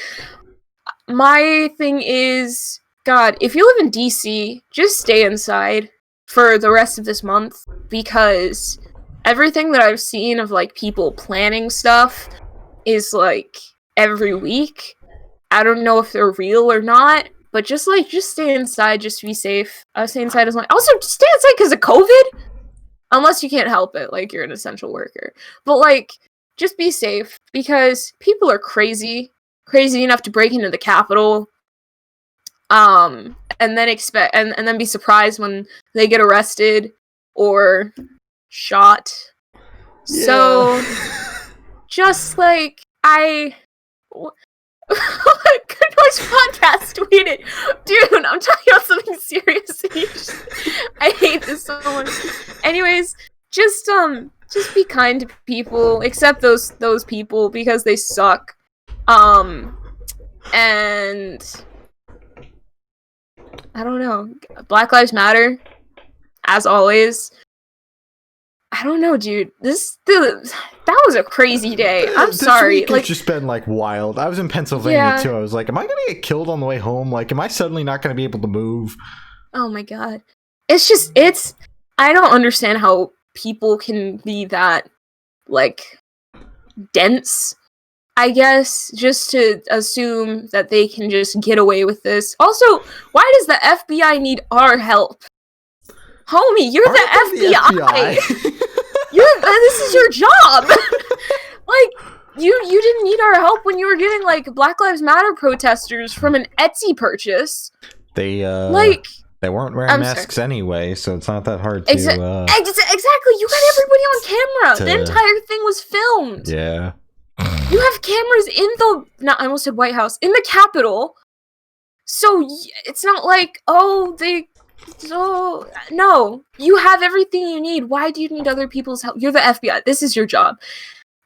my thing is, God, if you live in DC, just stay inside for the rest of this month, because everything that I've seen of like people planning stuff is like every week. I don't know if they're real or not. But just stay inside, just to be safe. Stay inside as long. Also, just stay inside because of COVID. Unless you can't help it, like you're an essential worker. But like, just be safe because people are crazy enough to break into the Capitol. And then and then be surprised when they get arrested or shot. Yeah. So, just like Good Noise Podcast tweeted, dude, I'm talking about something serious. I hate this so much. Anyways, just just be kind to people, except those people because they suck. And I don't know. Black Lives Matter, as always. I don't know, dude. That was a crazy day. I'm sorry. This week it's just been like wild. I was in Pennsylvania too. I was like, am I gonna get killed on the way home? Like, am I suddenly not gonna be able to move? Oh my god. It's I don't understand how people can be that like dense, I guess, just to assume that they can just get away with this. Also, why does the FBI need our help? Homie, you're the FBI. This is your job. Like, you didn't need our help when you were getting like Black Lives Matter protesters from an Etsy purchase. They weren't wearing masks anyway, so it's not that hard to exactly. You got everybody on camera. The entire thing was filmed. Yeah. You have cameras in I almost said White House, in the Capitol. So it's not like, no, you have everything you need. Why do you need other people's help? You're the FBI. This is your job.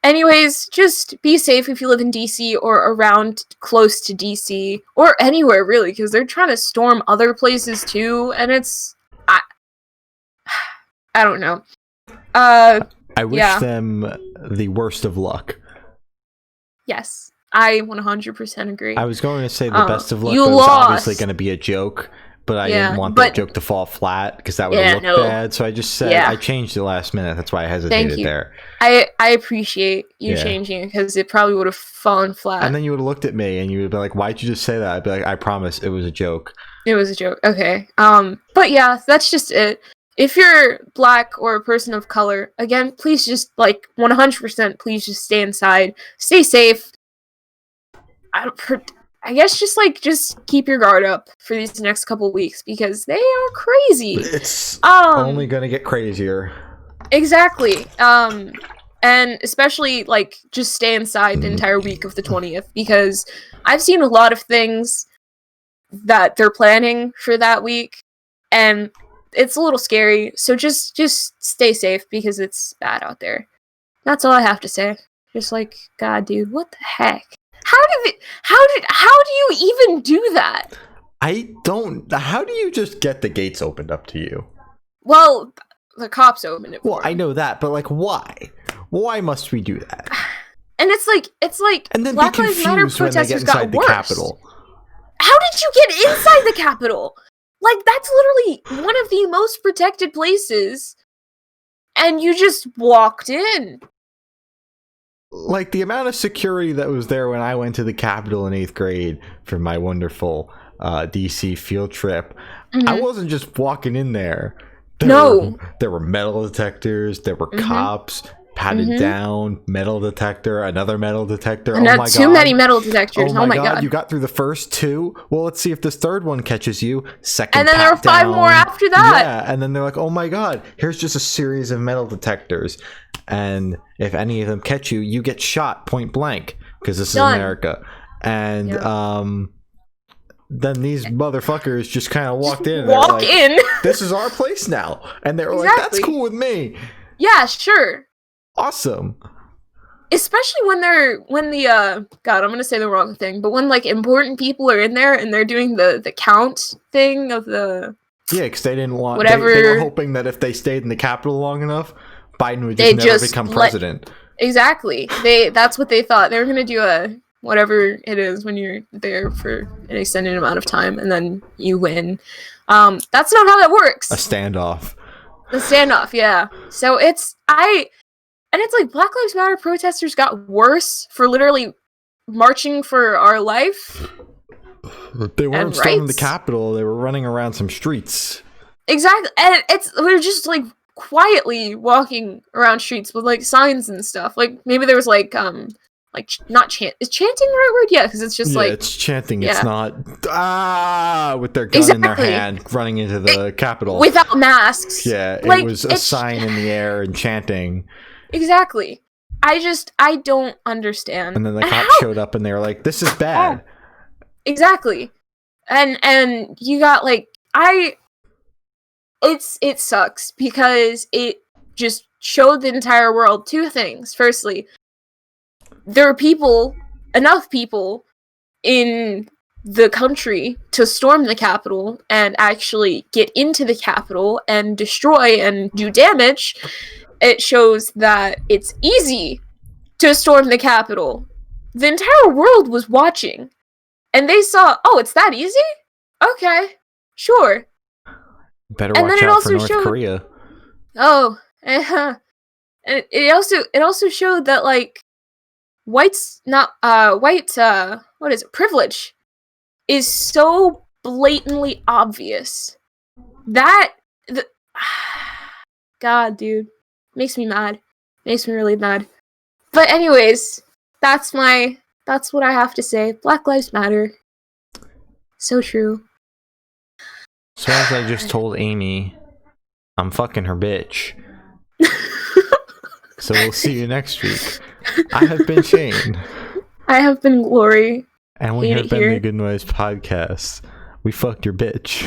Anyways, just be safe if you live in DC or around close to DC or anywhere really, because they're trying to storm other places too, and I don't know. I wish them the worst of luck. Yes, I 100% agree. I was going to say the best of luck, but it was obviously going to be a joke. But I didn't want that joke to fall flat because that would have looked bad. So I just said I changed it last minute. That's why I hesitated there. I appreciate you changing it because it probably would have fallen flat. And then you would have looked at me and you would be like, "Why'd you just say that?" I'd be like, "I promise, it was a joke." It was a joke. Okay. But yeah, that's just it. If you're black or a person of color, again, please just 100%. Please just stay inside. Stay safe. I guess just keep your guard up for these next couple weeks because they are crazy. It's only gonna get crazier. Exactly. And especially just stay inside the entire week of the 20th because I've seen a lot of things that they're planning for that week and it's a little scary. So just stay safe because it's bad out there. That's all I have to say. Just God, dude, what the heck? How do you even do that? How do you just get the gates opened up to you? Well, the cops opened it. Well, I know that, but why? Why must we do that? And it's like and then Black be Lives Matter confused when they get inside the Capitol. How did you get inside the Capitol? That's literally one of the most protected places, and you just walked in. The amount of security that was there when I went to the Capitol in 8th grade for my wonderful DC field trip, I wasn't just walking in there. There were metal detectors, there were cops, patted down, metal detector, another metal detector. And not too many metal detectors. Oh my god. You got through the first 2? Well, let's see if this third one catches you. Second, and then there were 5 more after that. Yeah, and then they're like, oh my god, here's just a series of metal detectors. And if any of them catch you, you get shot point blank because this is America. And then these motherfuckers just kind of walked in. Walk in. This is our place now. And they were like, that's cool with me. Yeah, sure. Awesome. Especially when the God, I'm gonna say the wrong thing, but when important people are in there and they're doing the count thing of the because they didn't want whatever. They were hoping that if they stayed in the Capitol long enough, Biden would never become president. Exactly. That's what they thought. They were gonna do a whatever it is when you're there for an extended amount of time and then you win. That's not how that works. A standoff. The standoff, yeah. So it's Black Lives Matter protesters got worse for literally marching for our life. They weren't storming the Capitol. They were running around some streets. Exactly. And we were just quietly walking around streets with signs and stuff. Maybe there was not chant. Is chanting the right word? Yeah, because it's just it's chanting. Yeah. It's not with their gun in their hand running into the Capitol without masks. Yeah, it was a sign in the air and chanting. Exactly. I don't understand. And then the cops showed up and they were like, "This is bad." Exactly. And you got it sucks because it just showed the entire world two things. Firstly, there are enough people in the country to storm the Capitol and actually get into the Capitol and destroy and do damage. It shows that it's easy to storm the Capitol. The entire world was watching, and they saw, oh, it's that easy? Okay, sure. Better watch out for North Korea. Oh, and it also showed that, like, privilege is so blatantly obvious that God, dude, makes me mad. Makes me really mad. But anyways, that's what I have to say. Black Lives Matter. So true. So as I just told Amy, I'm fucking her bitch. So we'll see you next week. I have been Shane. I have been Glory. And we have been the Good Noise Podcast. We fucked your bitch.